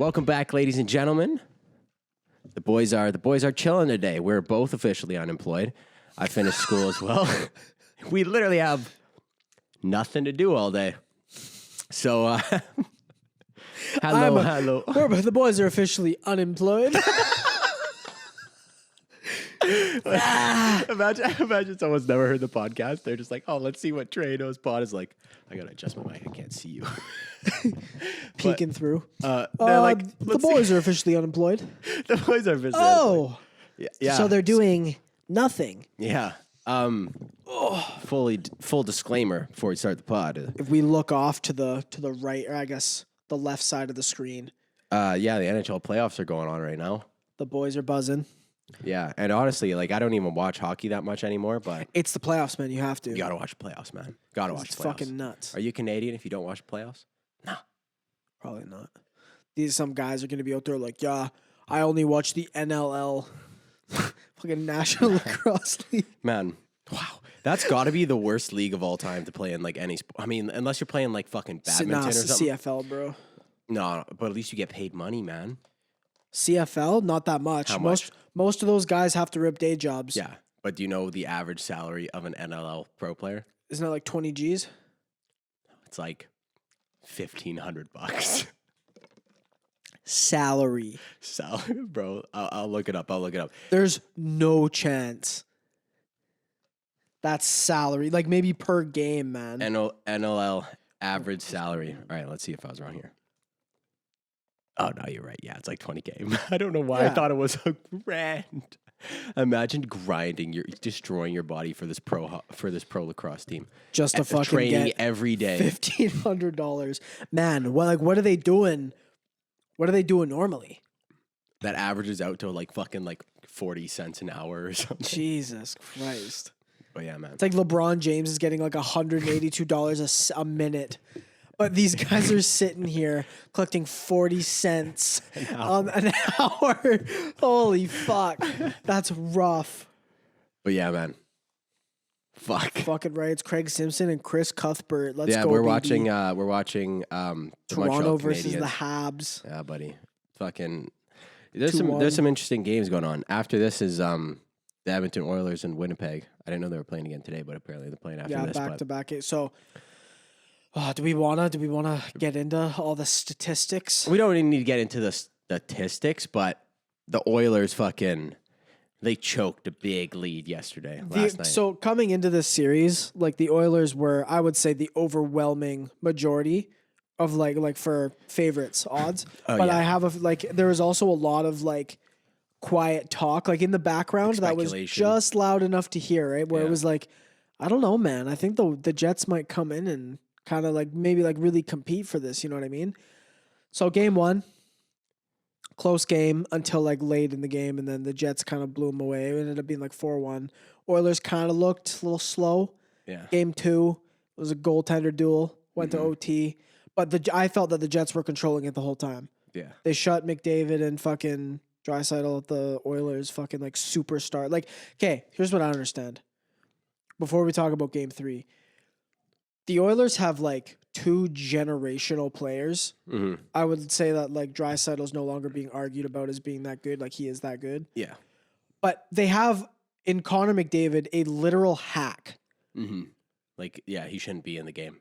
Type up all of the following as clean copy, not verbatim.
Welcome back, ladies and gentlemen. The boys are chilling today. We're both officially unemployed. I finished school as well. We literally have nothing to do all day. So, hello. The boys are officially unemployed. Imagine someone's never heard the podcast. They're just like, oh, let's see what Trey knows pod is like. I gotta adjust my mic. I can't see you. Peeking through. They're like, the boys are officially unemployed. The boys are officially unemployed. Yeah. So they're doing nothing. Yeah. Full disclaimer before we start the pod. If we look off to the right, or I guess the left side of the screen. The NHL playoffs are going on right now. The boys are buzzing. Yeah, and honestly, like I don't even watch hockey that much anymore, but it's the playoffs, man. You have to. You gotta watch the playoffs, man. Gotta watch the playoffs. It's fucking nuts. Are you Canadian if you don't watch the playoffs? No. Probably not. Some guys are gonna be out there like, yeah, I only watch the NLL, fucking National Lacrosse League. Man, wow. That's got to be the worst league of all time to play in like any sport. I mean, unless you're playing like fucking badminton or something. CFL, bro. No, but at least you get paid money, man. CFL, not that much. How much? Most of those guys have to rip day jobs. Yeah, but do you know the average salary of an NLL pro player? Isn't it like 20 G's? It's like $1,500. Salary, bro. I'll look it up. There's no chance. That's salary, like maybe per game, man. NLL average salary. All right, let's see if I was wrong here. Oh, no, you're right. Yeah, it's like 20K. I don't know why I thought it was $1,000. Imagine destroying your body for this pro lacrosse team. Just to fucking training get every day. $1,500. Man, what are they doing? What are they doing normally? That averages out to like fucking like 40 cents an hour or something. Jesus Christ. But yeah, man. It's like LeBron James is getting like $182 a minute. But these guys are sitting here collecting 40 cents an hour. Holy fuck. That's rough. But yeah, man. Fuck. Fucking right. It's Craig Simpson and Chris Cuthbert. Let's go. Yeah, we're watching Toronto versus the Habs. Yeah, buddy. Fucking there's some interesting games going on. After this is the Edmonton Oilers and Winnipeg. I didn't know they were playing again today, but apparently they're playing after this. Yeah, back to back. So do we wanna get into all the statistics? We don't even need to get into the statistics, but the Oilers they choked a big lead yesterday last night. So coming into this series, like the Oilers were, I would say, the overwhelming majority of like for favorites odds. I have there was also a lot of like quiet talk like in the background that was just loud enough to hear, right? Where it was like, I don't know, man. I think the Jets might come in and kind of like maybe like really compete for this, you know what I mean? So game one, close game until like late in the game, and then the Jets kind of blew them away. It ended up being like 4-1. Oilers kind of looked a little slow. Yeah. Game two was a goaltender duel, went to OT, but I felt that the Jets were controlling it the whole time. Yeah. They shut McDavid and fucking Draisaitl at the Oilers fucking like superstar. Like, okay, here's what I understand. Before we talk about game three, the Oilers have like two generational players. Mm-hmm. I would say that like Draisaitl's no longer being argued about as being that good. Like he is that good. Yeah. But they have in Connor McDavid a literal hack. Mm-hmm. Like, yeah, he shouldn't be in the game.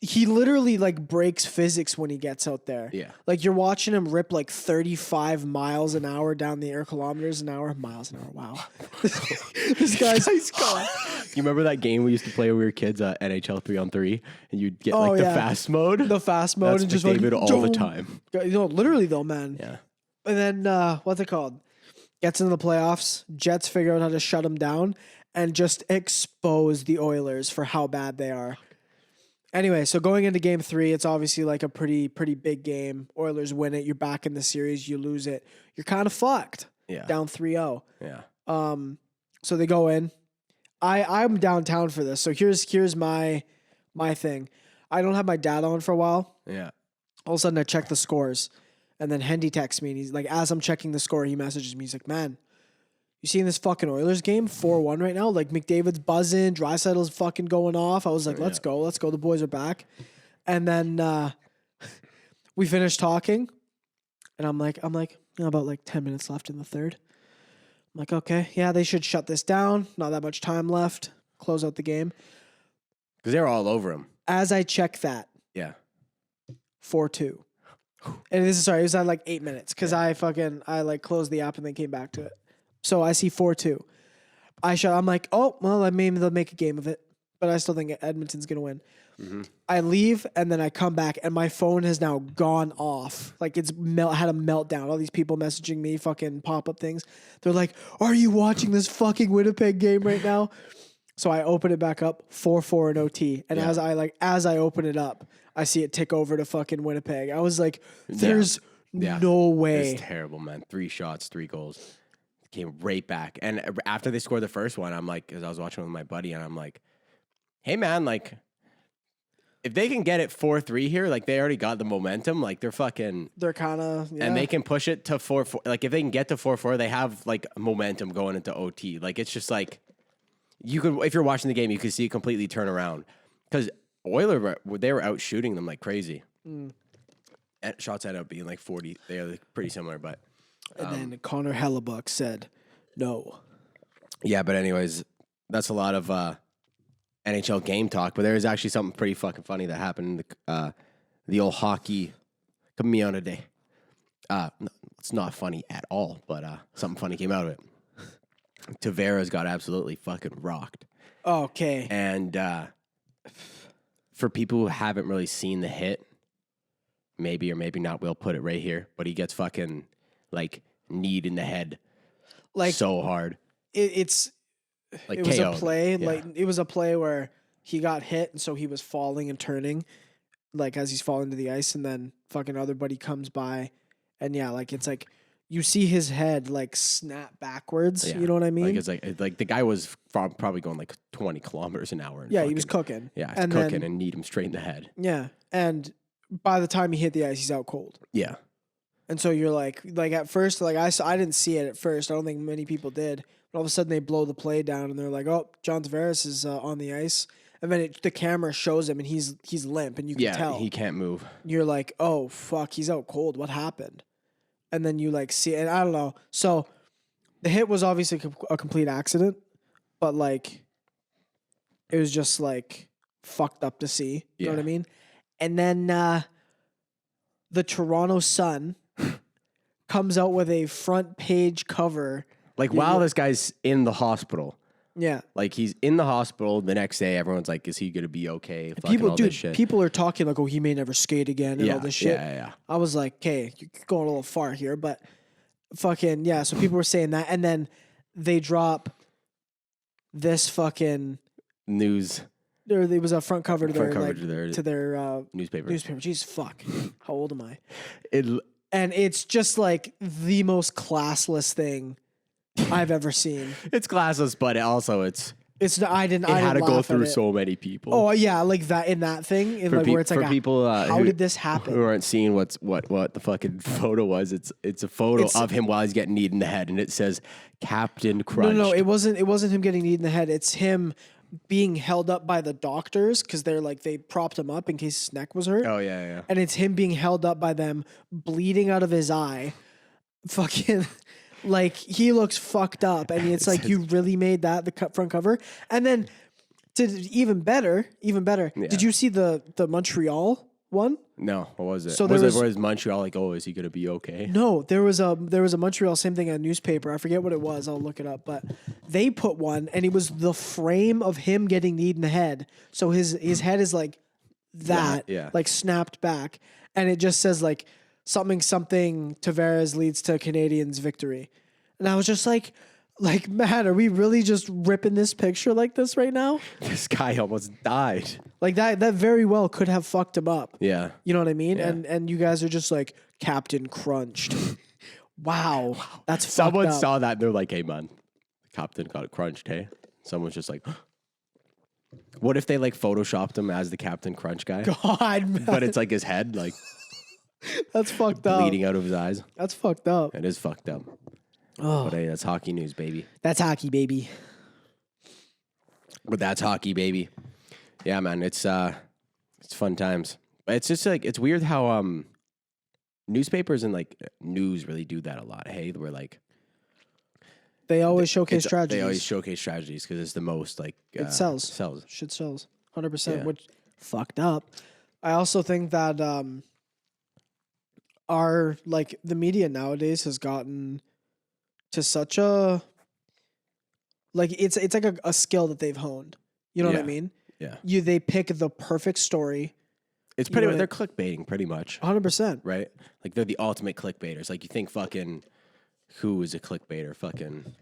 He literally like breaks physics when he gets out there. Yeah. Like you're watching him rip like 35 miles an hour down the air, kilometers an hour, miles an hour. Wow. This guy's gone. You remember that game we used to play when we were kids, NHL 3-on-3, and you'd get the fast mode? The fast mode. That's and just David like, all the time. You know, literally though, man. Yeah. And then, what's it called? Gets into the playoffs. Jets figure out how to shut him down and just expose the Oilers for how bad they are. Anyway, so going into game three, it's obviously like a pretty big game. Oilers win it. You're back in the series. You lose it. You're kind of fucked. Yeah. Down 3-0. Yeah. So they go in. I'm downtown for this. So here's my thing. I don't have my dad on for a while. Yeah. All of a sudden I check the scores. And then Hendy texts me and he's like, as I'm checking the score, he messages me. He's like, man, you seeing this fucking Oilers game 4-1 right now? Like McDavid's buzzing, Draisaitl's fucking going off. I was like, let's go. The boys are back. And then we finished talking. And I'm like, about like 10 minutes left in the third. I'm like, okay, yeah, they should shut this down. Not that much time left. Close out the game. Because they're all over him. As I check that, Yeah. 4-2. And it was at like 8 minutes because I like closed the app and then came back to it. So I see 4-2. I'm like, oh, well, maybe they'll make a game of it. But I still think Edmonton's going to win. Mm-hmm. I leave and then I come back and my phone has now gone off. Like it's had a meltdown. All these people messaging me, fucking pop-up things. They're like, are you watching this fucking Winnipeg game right now? So I open it back up, 4-4 in OT. And as I open it up, I see it tick over to fucking Winnipeg. I was like, there's no way. It's terrible, man. 3 shots, 3 goals. Came right back. And after they scored the first one, I'm like, because I was watching with my buddy, and I'm like, hey, man, like, if they can get it 4-3 here, like, they already got the momentum. Like, they're kind of, and they can push it to 4-4. Like, if they can get to 4-4, they have, like, momentum going into OT. Like, it's just like, if you're watching the game, you could see it completely turn around. Because Oilers, they were out shooting them like crazy. And shots ended up being like 40. They are pretty similar, but. And then Connor Hellebuck said, no. Yeah, but anyways, that's a lot of NHL game talk. But there is actually something pretty fucking funny that happened in the old hockey community today. It's not funny at all, but something funny came out of it. Tavares got absolutely fucking rocked. Okay. And for people who haven't really seen the hit, maybe or maybe not, we'll put it right here. But he gets fucking like kneed in the head, like so hard. It was a play. Yeah. Like it was a play where he got hit, and so he was falling and turning, like as he's falling to the ice, and then fucking other buddy comes by, and like it's like. You see his head like snap backwards. Yeah. You know what I mean? Like it's like the guy was probably going like 20 kilometers an hour. Yeah, he was cooking. Yeah, and cooking and kneed him straight in the head. Yeah, and by the time he hit the ice, he's out cold. Yeah, and so you're like at first, like I didn't see it at first. I don't think many people did. But all of a sudden, they blow the play down, and they're like, "Oh, John Tavares is on the ice." And then the camera shows him, and he's limp, and you can tell he can't move. You're like, "Oh fuck, he's out cold. What happened?" And then you like see, and I don't know. So the hit was obviously a complete accident, but like it was just like fucked up to see. You know what I mean? And then the Toronto Sun comes out with a front page cover. Like while this guy's in the hospital. Yeah. Like he's in the hospital the next day. Everyone's like, is he going to be okay? This shit. People are talking like, oh, he may never skate again and all this shit. Yeah. I was like, okay, you're going a little far here, but fucking, yeah. So people were saying that. And then they drop this fucking news. There was a front cover to their newspaper. Jeez, fuck. How old am I? And it's just like the most classless thing I've ever seen. It's classless, but also it's. I didn't had to go through so many people. Oh yeah, like that in that thing, where it's like people. How did this happen? Who aren't seeing what the fucking photo was? It's a photo of him while he's getting kneed in the head, and it says Captain Crunch. No, it wasn't him getting kneed in the head. It's him being held up by the doctors because they propped him up in case his neck was hurt. Oh yeah. And it's him being held up by them, bleeding out of his eye, fucking. Like, he looks fucked up, and it's like, you really made that the front cover? And then, even better, did you see the Montreal one? No, what was it? So was Montreal like, oh, is he going to be okay? No, there was a Montreal, same thing, a newspaper. I forget what it was. I'll look it up. But they put one, and it was the frame of him getting kneed in the head. So his head is like that, like snapped back. And it just says like, something Tavares leads to Canadians' victory. And I was just like, man, are we really just ripping this picture like this right now? This guy almost died. Like that very well could have fucked him up. Yeah. You know what I mean? Yeah. And you guys are just like, Captain Crunched. Wow. That's fucked Someone up. saw that and they're like, hey man, the captain got it crunched, hey? Someone's just like, what if they like photoshopped him as the Captain Crunch guy? God, man. But it's like his head, like that's fucked up. Bleeding out of his eyes. That's fucked up. It is fucked up. Oh. But hey, that's hockey news, baby. That's hockey, baby. But that's hockey, baby. Yeah, man, it's fun times. But it's just like it's weird how newspapers and like news really do that a lot. Hey, we're like they always showcase tragedies. They always showcase tragedies because it's the most like it sells. Shit sells 100%. Which fucked up. I also think that our like the media nowadays has gotten to such a like it's like a skill that they've honed. You know what I mean? Yeah. They pick the perfect story. It's pretty much, they're clickbaiting pretty much. 100%. Right? Like they're the ultimate clickbaiters. Like you think fucking who is a clickbaiter? Fucking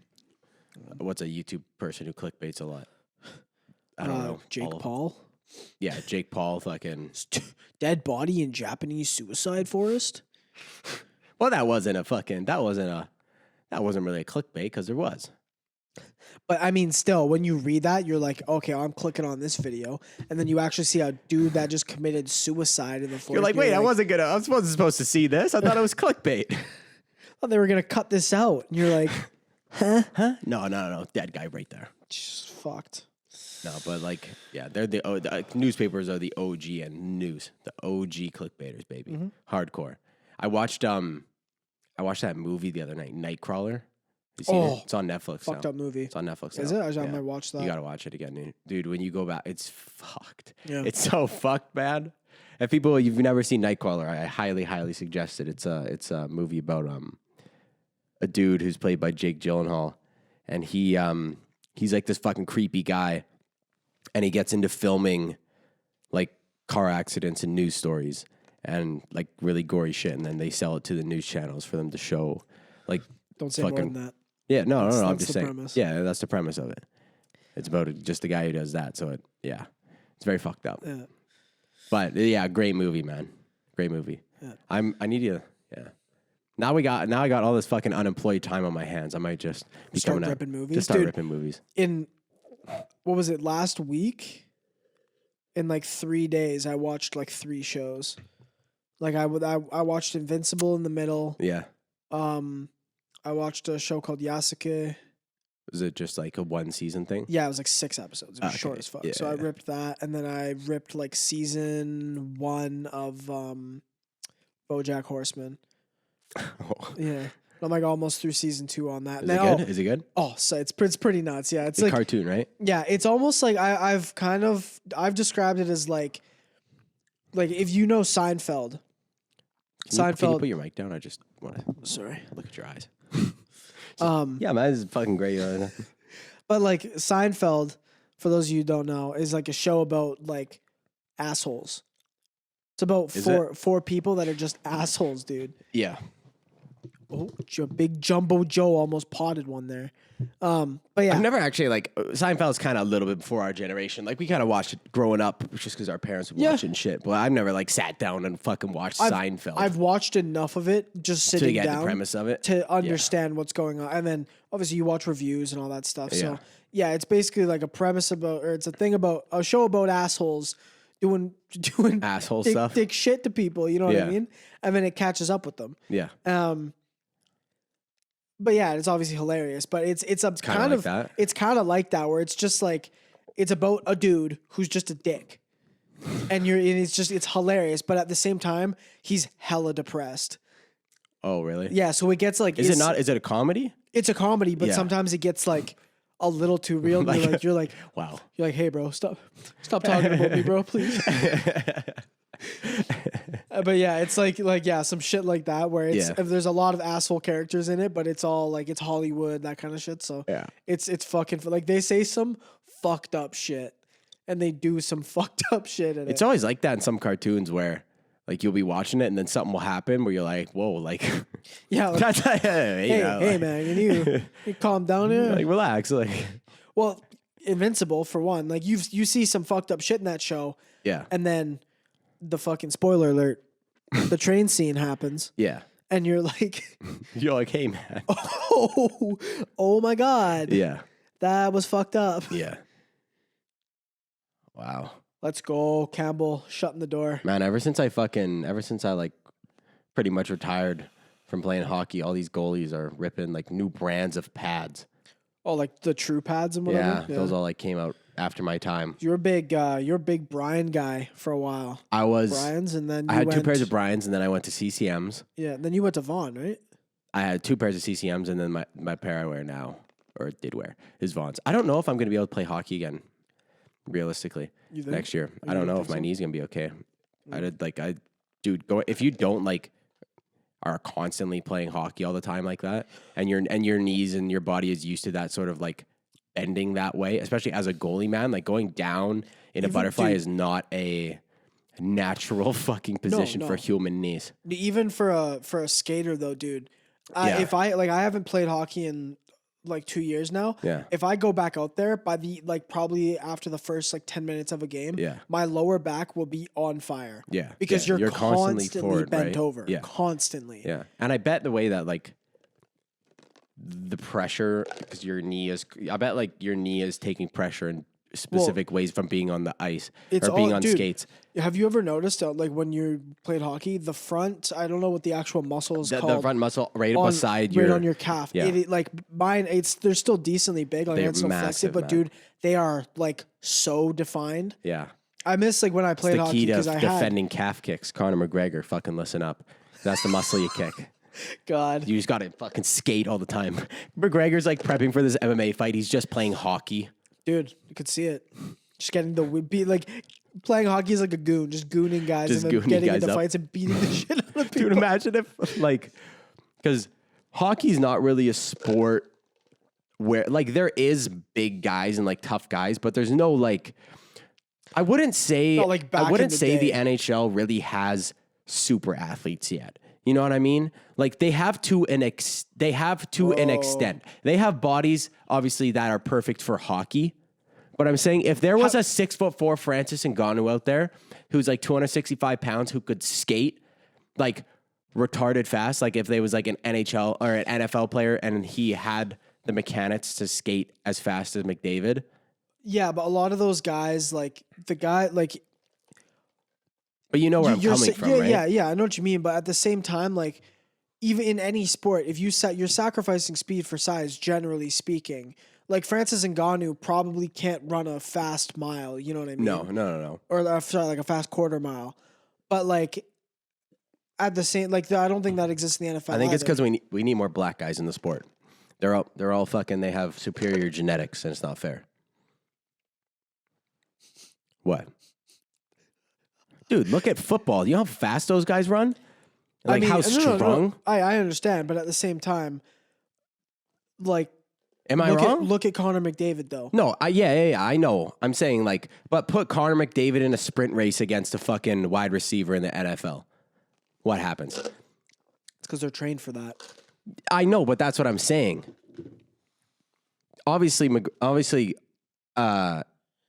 what's a YouTube person who clickbaits a lot? I don't know. Jake Paul. Yeah, Jake Paul fucking dead body in Japanese suicide forest. Well, that wasn't really a clickbait because there was. But I mean, still, when you read that, you're like, okay, I'm clicking on this video, and then you actually see a dude that just committed suicide in the forest. You're like, wait, I wasn't supposed to see this. I thought it was clickbait. I thought they were gonna cut this out, and you're like, huh? No, dead guy right there. Just fucked. No, but like, yeah, they're the newspapers are the OG and news, the OG clickbaiters, baby, hardcore. I watched that movie the other night, Nightcrawler. You seen it? It's on Netflix. Fucked up movie. It's on Netflix. Is it? I might watch that. You gotta watch it again, dude. When you go back, it's fucked. Yeah. It's so fucked, man. If you've never seen Nightcrawler, I highly, highly suggest it. It's a movie about a dude who's played by Jake Gyllenhaal, and he's like this fucking creepy guy, and he gets into filming like car accidents and news stories and like really gory shit, and then they sell it to the news channels for them to show. Like, don't say more than that. Yeah, no. I'm just saying. Premise. Yeah, that's the premise of it. It's about just the guy who does that. So it's very fucked up. Yeah. But yeah, great movie, man. Great movie. Yeah. I need you. Yeah. Now I got all this fucking unemployed time on my hands. I might just start ripping movies. Just start ripping movies. In what was it, last week? In like 3 days, I watched like 3 shows. Like I watched Invincible in the middle. Yeah. I watched a show called Yasuke. Was it just like a 1 season thing? Yeah, it was like 6 episodes. It was short as fuck. Yeah, so I ripped that, and then I ripped like season 1 of BoJack Horseman. Yeah, I'm like almost through season 2 on that. Is it good? Oh, so it's pretty nuts. Yeah, it's like a cartoon, right? Yeah, it's almost like I've described it as like if you know Seinfeld. Can you put your mic down? I just want to look at your eyes. Yeah, man, this is fucking great. But like Seinfeld, for those of you who don't know, is like a show about like assholes. It's about four people that are just assholes, dude. Yeah. Oh, big Jumbo Joe almost potted one there. But yeah, I've never actually Seinfeld's kind of a little bit before our generation. Like we kind of watched it growing up just because our parents would watch it and shit. But I've never like sat down and fucking watched Seinfeld. I've watched enough of it just sitting down to get the premise of it to understand what's going on, and then obviously you watch reviews and all that stuff. So yeah, it's basically like a premise about, or it's a show about assholes doing asshole stuff, dick shit to people. You know what I mean? And then it catches up with them. Yeah. But yeah, it's obviously hilarious. But it's kind of that. It's kind of like that, where it's just like it's about a dude who's just a dick, and it's hilarious. But at the same time, he's hella depressed. Oh really? Yeah. So it gets like is it a comedy? It's a comedy, but sometimes it gets like a little too real. You're like, wow. You're like, hey, bro, stop talking about me, bro, please. But yeah, it's like some shit like that where if there's a lot of asshole characters in it, but it's all like it's Hollywood, that kind of shit. So it's fucking like they say some fucked up shit and they do some fucked up shit in it. It's always like that in some cartoons where like you'll be watching it and then something will happen where you're like, whoa, like yeah, like, hey man, you calm down here, like relax, like. Well, Invincible for one, like you see some fucked up shit in that show, and then the fucking spoiler alert, the train scene happens, and you're like, hey man, oh my god, that was fucked up, wow. Let's go, Campbell, shutting the door. Man, ever since I like pretty much retired from playing hockey, all these goalies are ripping like new brands of pads. Oh, like the True Pads and whatever? Yeah, those all like came out after my time. You're a big Brian guy for a while. I was Brian's, and then I had 2 pairs of Brian's, and then I went to CCM's. Yeah, then you went to Vaughn, right? I had 2 pairs of CCM's, and then my pair I wear now, or did wear, is Vaughn's. I don't know if I'm going to be able to play hockey again, realistically, next year. I don't know if my knee's going to be okay. If you don't like are constantly playing hockey all the time like that, and your knees and your body is used to that sort of like bending that way, especially as a goalie, man, like going down in a butterfly is not a natural fucking position for human knees. Even for a skater though, dude. If I haven't played hockey in like 2 years now. Yeah. If I go back out there by the probably after the first 10 minutes of a game, my lower back will be on fire. Yeah. Because you're constantly forward, bent right? over. Yeah. Constantly. Yeah. And I bet the way that the pressure, because your knee is taking pressure in specific ways from being on the ice or being on skates. Have you ever noticed when you played hockey, the front, I don't know what the actual muscle is called. The front muscle right beside right on your calf. Yeah. Mine, they're still decently big. They're so massive, but dude, they are so defined. Yeah. I miss when I played hockey because I defending calf kicks. Conor McGregor, fucking listen up. That's the muscle you kick. God. You just got to fucking skate all the time. McGregor's prepping for this MMA fight. He's just playing hockey. Dude, you could see it. Just getting playing hockey is like a goon, just gooning guys and then getting into fights and beating the shit out of people. Dude, imagine if because hockey's not really a sport where there is big guys and tough guys, but there's no I wouldn't say the NHL really has super athletes yet. You know what I mean? They have to an extent. They have bodies, obviously, that are perfect for hockey. But I'm saying if there was a 6'4" Francis Ngannou out there who's 265 pounds who could skate retarded fast, if there was an NHL or an NFL player and he had the mechanics to skate as fast as McDavid. Yeah, but a lot of those guys, But you know where I'm coming from, right? Yeah, I know what you mean. But at the same time, even in any sport, if you're sacrificing speed for size, generally speaking, Francis Ngannou probably can't run a fast mile. You know what I mean? No. Or a fast quarter mile. But at the same, I don't think that exists in the NFL. I think it's because we need more black guys in the sport. They're all fucking. They have superior genetics, and it's not fair. What? Dude, look at football. You know how fast those guys run? How strong? No. I understand, but at the same time, am I wrong? Look at Connor McDavid, though. No, yeah, I know. I'm saying but put Connor McDavid in a sprint race against a fucking wide receiver in the NFL. What happens? It's because they're trained for that. I know, but that's what I'm saying. Obviously,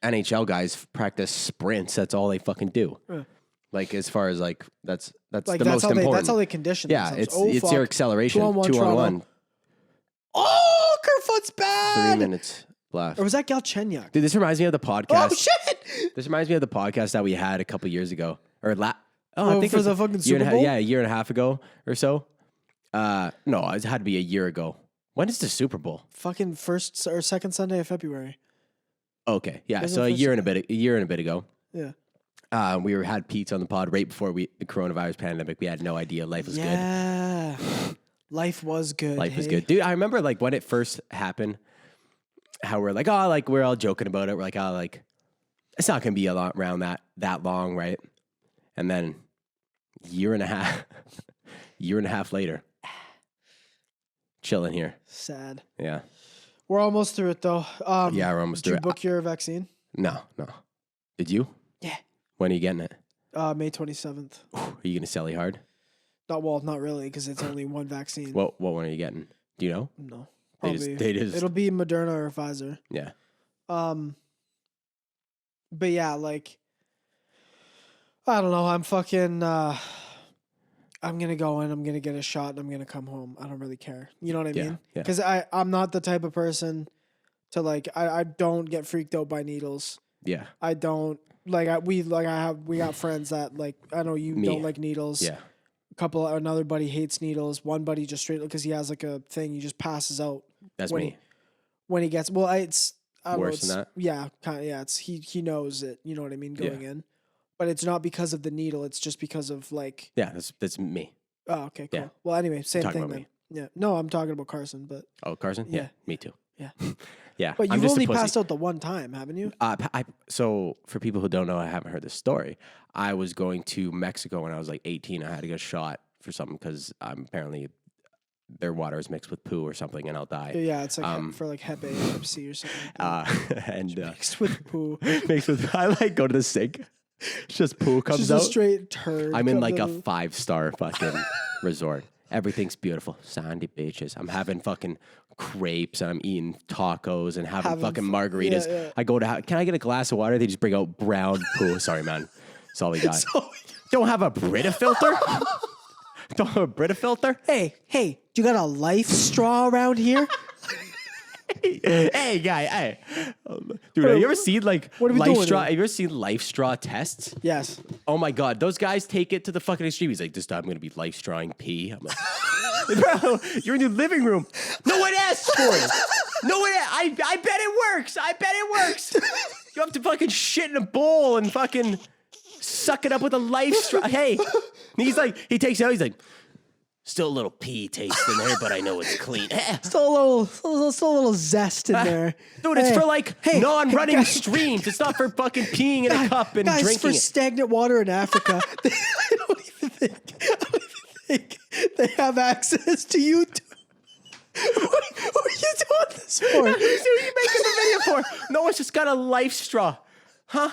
NHL guys practice sprints. That's all they fucking do. As far as that's the most important. That's how they condition. Yeah, it's your acceleration. 2-on-1. Oh, Kerfoot's bad. 3 minutes left. Or was that Galchenyuk? Dude, this reminds me of the podcast. Oh shit! This reminds me of the podcast that we had a couple years ago, I think for the fucking Super Bowl. A year and a half ago or so. No, it had to be a year ago. When is the Super Bowl? Fucking first or second Sunday of February. Okay, yeah. So a year and a bit ago. Yeah. We had Pete on the pod right before the coronavirus pandemic. We had no idea life was good. Yeah. Life was good. Life was good. Dude, I remember when it first happened, how we're we're all joking about it. We're it's not going to be around that long, right? And then year and a half later, chilling here. Sad. Yeah. We're almost through it, though. Yeah, we're almost through it. Did you book your vaccine? No. Did you? Yeah. When are you getting it? May 27th. Are you going to sell hard? Not really, because it's only one vaccine. What one are you getting? Do you know? No. They just... It'll be Moderna or Pfizer. Yeah. But yeah, I don't know. I'm fucking... I'm going to go in, I'm going to get a shot, and I'm going to come home. I don't really care. You know what I mean? Yeah. Because I'm not the type of person to I don't get freaked out by needles. Yeah. I don't we got friends that I know you don't like needles. Yeah. Another buddy hates needles. One buddy just straight because he has a thing, he just passes out. That's when me. When he gets worse than that? Yeah, kind of. Yeah, it's he knows it. You know what I mean, going in, but it's not because of the needle. It's just because of like. Yeah, that's me. Oh, okay, cool. Yeah. Well, anyway, same Talking thing about then. me. Yeah, no, I'm talking about Carson, but Oh, Carson. Yeah, me too. yeah, Yeah, but I'm you've just a only pussy. passed out the one time, haven't you? So for people who don't know, I haven't heard this story. I was going to Mexico when I was like 18. I had to get a shot for something because apparently their water is mixed with poo or something, and I'll die. Yeah, it's like for like Hep A, Hep C or something. And Mixed with poo. mixed with I like go to the sink. It's just poo comes Just out. a straight turd. I'm in comes like a out. 5-star fucking resort. Everything's beautiful, sandy beaches. I'm having fucking crepes and I'm eating tacos and having fucking margaritas. yeah. I go to, can I get a glass of water? They just bring out brown poo. Sorry, man. That's all we got. Don't have a Brita filter? Don't have a Brita filter? Hey, do you got a life straw around here? Hey, guy, hey. Dude, have you ever seen like What are we doing Lifestraw? here? Have you ever seen Lifestraw tests? Yes. Oh my God, those guys take it to the fucking extreme. He's like, this time I'm gonna be Lifestrawing pee. I'm like, bro, you're in your living room. No one asked for it. No one. I bet it works. I bet it works. You have to fucking shit in a bowl and fucking suck it up with a Lifestraw. Hey, and he's like, he takes it out. He's like, still a little pee taste in there, but I know it's clean. Still a little zest in there. Dude, it's for like non-running streams. It's not for fucking peeing in a cup and guys, drinking for it. stagnant water in Africa. I don't even think they have access to YouTube. What are you doing this for? Who are you making the video for? No one's just got a Lifestraw. Huh?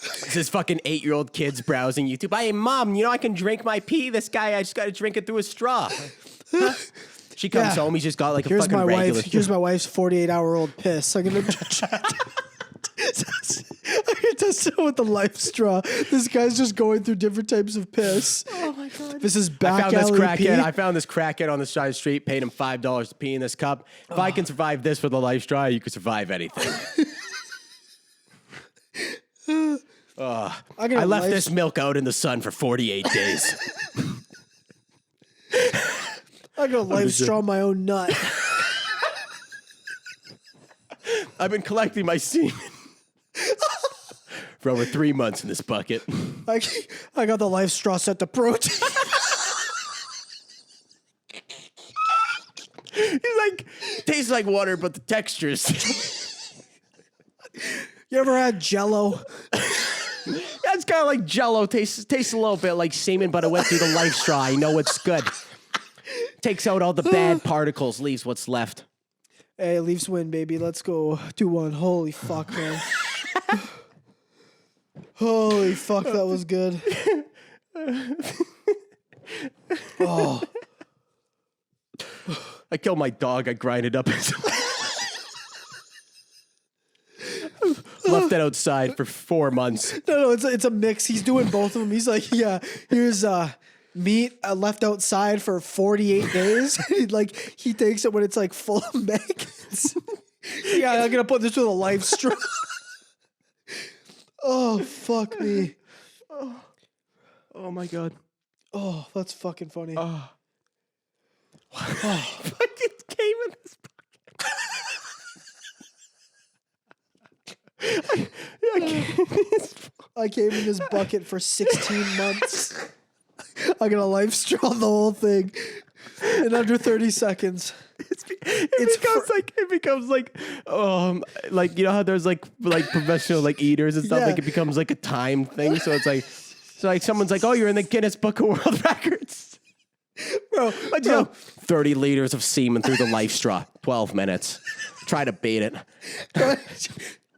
This is fucking 8-year-old kids browsing YouTube. Hey, Mom, you know I can drink my pee? This guy, I just got to drink it through a straw. Huh? She comes home, he's just got like a Here's fucking my regular wife. Here's my wife's 48-hour-old piss. I'm gonna test it with the Lifestraw. This guy's just going through different types of piss. Oh my God. This is I back found this alley crackhead. pee. I found this crackhead on the side of the street, paid him $5 to pee in this cup. If I can survive this for the Lifestraw, you can survive anything. I left this milk out in the sun for 48 days. I'm gonna Lifestraw my own nut. I've been collecting my semen for over 3 months in this bucket. I got the Lifestraw set to protein. He's like, tastes like water, but the textures. You ever had Jello? Yeah, it's kind of like Jello. Tastes a little bit like semen, but it went through the Lifestraw. I know it's good. Takes out all the bad particles, leaves what's left. Hey, Leafs win, baby. Let's go 2-1. Holy fuck, man. Holy fuck, that was good. Oh. I killed my dog. I grinded up his. Left it outside for 4 months. No, it's a mix. He's doing both of them. He's like, yeah, here's meat left outside for 48 days. He takes it when it's like full of maggots. Yeah, I'm gonna put this with a Lifestraw. Oh fuck me. Oh my God. Oh, that's fucking funny. Oh. Fucking came in this bucket. I came in this bucket for 16 months. I'm gonna Lifestraw the whole thing in under 30 seconds. It becomes like you know how there's like professional like eaters and stuff. Yeah. Like it becomes like a time thing. So it's like someone's like, oh, you're in the Guinness Book of World Records, Bro, but you know, 30 liters of semen through the Lifestraw, 12 minutes. Try to bait it.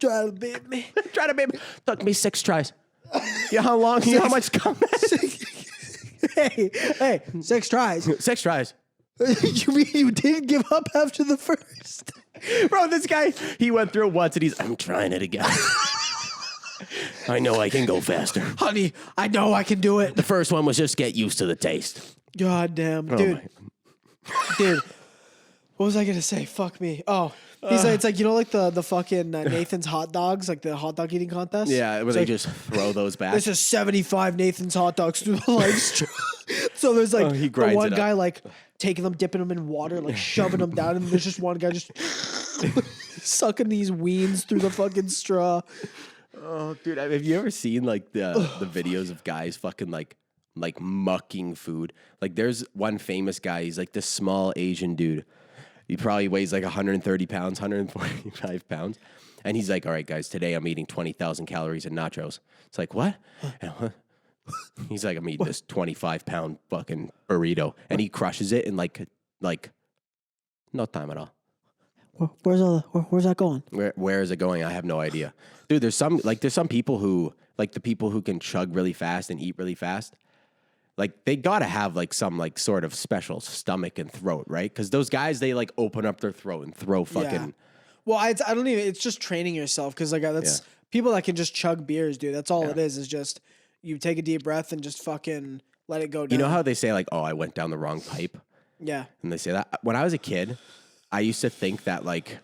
try to beat me. Try to bait me. Took me 6 tries. You know how long? You know how much cum? Hey, 6 tries. 6 tries. You mean you didn't give up after the first? Bro, this guy, he went through it once and I'm trying it again. I know I can go faster. Honey, I know I can do it. The first one was just get used to the taste. God damn, dude. Dude, what was I going to say? Fuck me. Oh, he's like, it's like, you know, like the fucking Nathan's hot dogs, like the hot dog eating contest? Yeah, where they just throw those back. There's just 75 Nathan's hot dogs through the Lifestraw. So there's like he the grinds one it guy up. like taking them, dipping them in water, like shoving them down, and there's just one guy just sucking these weens through the fucking straw. Oh, dude, have you ever seen like the videos of guys fucking like mucking food? Like there's one famous guy, he's like this small Asian dude. He probably weighs like 130 pounds, 145 pounds. And he's like, all right, guys, today I'm eating 20,000 calories of nachos. It's like, what? He's like, I'm eating this 25-pound fucking burrito. And he crushes it in like no time at all. Where's that going? Where is it going? I have no idea. Dude, there's some people who, like the people who can chug really fast and eat really fast. Like they gotta have like some like sort of special stomach and throat, right? Because those guys, they like open up their throat and throw fucking. Yeah. Well, I don't even. It's just training yourself because like that's people that can just chug beers, dude. That's all it is just you take a deep breath and just fucking let it go down. You know how they say like, oh, I went down the wrong pipe? Yeah. And they say that. When I was a kid, I used to think that like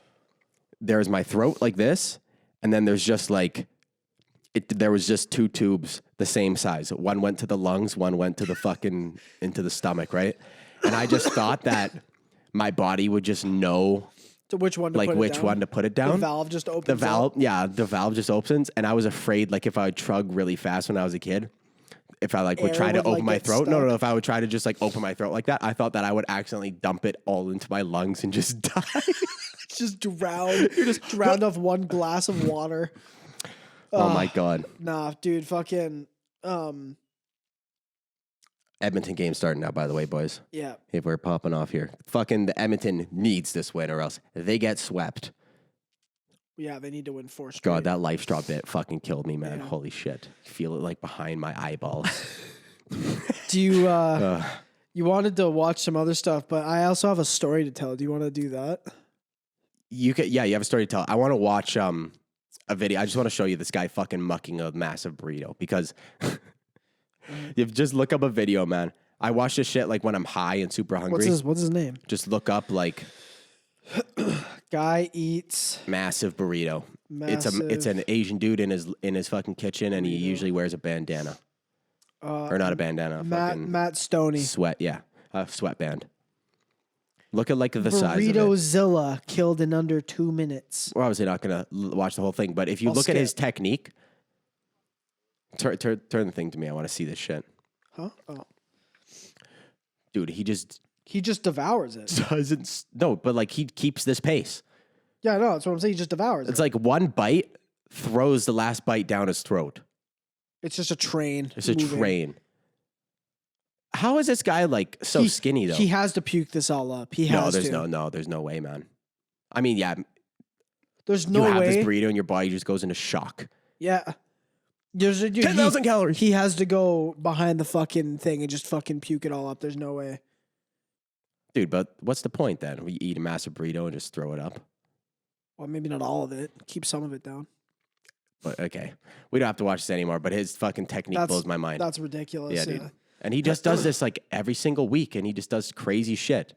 there's my throat like this, and then there's just like there was just two tubes the same size. One went to the lungs, one went to the fucking into the stomach, right? And I just thought that my body would just know which one to put it down. The valve just opens. The valve just opens, and I was afraid like if I would chug really fast when I was a kid, if I like would try to open my throat. No, if I would try to just like open my throat like that, I thought that I would accidentally dump it all into my lungs and just die. Just drown. You're just drowned off one glass of water. Oh my God. Nah, dude, fucking Edmonton game starting now, by the way, boys. Yeah. If we're popping off here. Fucking the Edmonton needs this win or else they get swept. Yeah, they need to win 4 straight. God, that Lifestraw bit fucking killed me, man. Yeah. Holy shit. Feel it like behind my eyeballs. Do you you wanted to watch some other stuff, but I also have a story to tell. Do you want to do that? You have a story to tell. I want to watch a video. I just want to show you this guy fucking mucking a massive burrito because you just look up a video, man. I watch this shit like when I'm high and super hungry. What's his name? Just look up like guy eats massive burrito. It's an Asian dude in his fucking kitchen, and he usually wears a bandana. Or not a bandana. Matt Stoney. Sweatband. Look at like the size of it. Burrito-zilla killed in under 2 minutes. We're obviously not going to watch the whole thing, but if you look at his technique, turn the thing to me. I want to see this shit. Huh? Oh. Dude, he just devours it. No, but like he keeps this pace. Yeah, I know. That's what I'm saying. He just devours it. It's like one bite throws the last bite down his throat. It's just a train. It's a train. How is this guy like so skinny though? He has to puke this all up. There's no way, man. I mean, yeah. There's no way. You have this burrito and your body just goes into shock. Yeah. 10,000 calories. He has to go behind the fucking thing and just fucking puke it all up. There's no way. Dude, but what's the point then? We eat a massive burrito and just throw it up? Well, maybe not all of it. Keep some of it down. But okay. We don't have to watch this anymore, but his fucking technique blows my mind. That's ridiculous. Yeah, dude. And he just does this like every single week, and he just does crazy shit.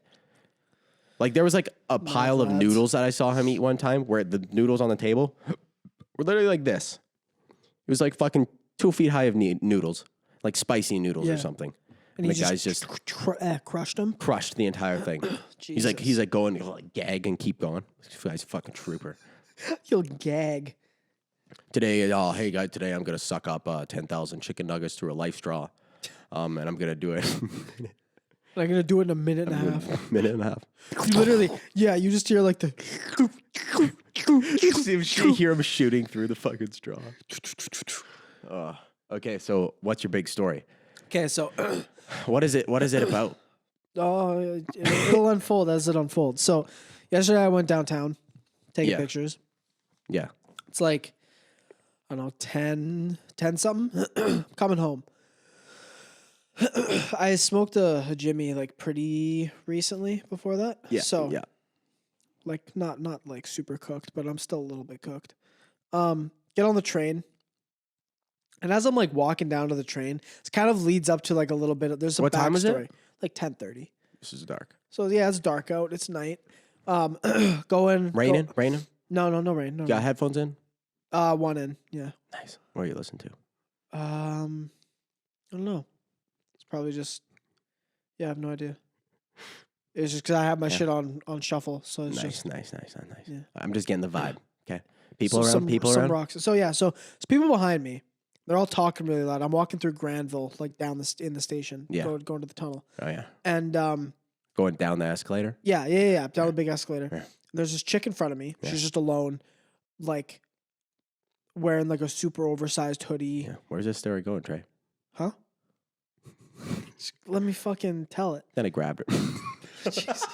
Like there was like a pile of noodles that I saw him eat one time where the noodles on the table were literally like this. It was like fucking 2 feet high of noodles, like spicy noodles or something. And the guy's just crushed them? Crushed the entire thing. he's like going to like gag and keep going. This guy's a fucking trooper. He'll gag. Today, hey guys, today I'm going to suck up 10,000 chicken nuggets through a Lifestraw. And I'm going to do it. I'm going to do it in a minute and a half. Minute and a half. You literally, you just hear like the... You hear him shooting through the fucking straw. Okay, so what's your big story? Okay, so... What is it about? Oh, it'll unfold as it unfolds. So yesterday I went downtown taking pictures. Yeah. It's like, I don't know, 10 something. Coming home. I smoked a Jimmy like pretty recently before that. Yeah. So like not like super cooked, but I'm still a little bit cooked. Get on the train. And as I'm like walking down to the train, it kind of leads up to like a little bit of, there's some backstory. What time is it? Like 10:30. This is dark. So yeah, it's dark out. It's night. Raining? No rain. No. Got headphones in? One in. Yeah. Nice. What are you listening to? I don't know. It's probably just. Yeah, I have no idea. It's just because I have my shit on shuffle, so it's Nice. just Yeah. I'm just getting the vibe. Okay. so some around. rocks. So yeah, so it's people behind me. They're all talking really loud. I'm walking through Granville, like down in the station, going to the tunnel. Oh yeah. And going down the escalator. Yeah, down the big escalator. Yeah. There's this chick in front of me. Yeah. She's just alone, like wearing like a super oversized hoodie. Yeah. Where's this story going, Trey? Huh? Let me fucking tell it. Then I grabbed her. Jesus.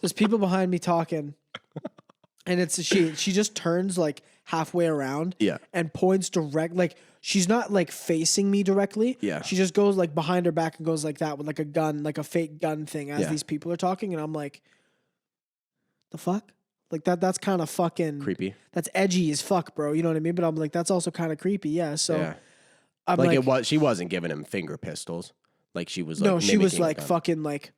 There's people behind me talking, and it's she just turns like halfway around, and points direct, like she's not like facing me directly. Yeah, she just goes like behind her back and goes like that with like a gun, like a fake gun thing as these people are talking, and I'm like, the fuck? Like that's kind of fucking creepy. That's edgy as fuck, bro. You know what I mean? But I'm like, that's also kind of creepy. Yeah. So I'm like she wasn't giving him finger pistols. Like she was like, no, she was like fucking like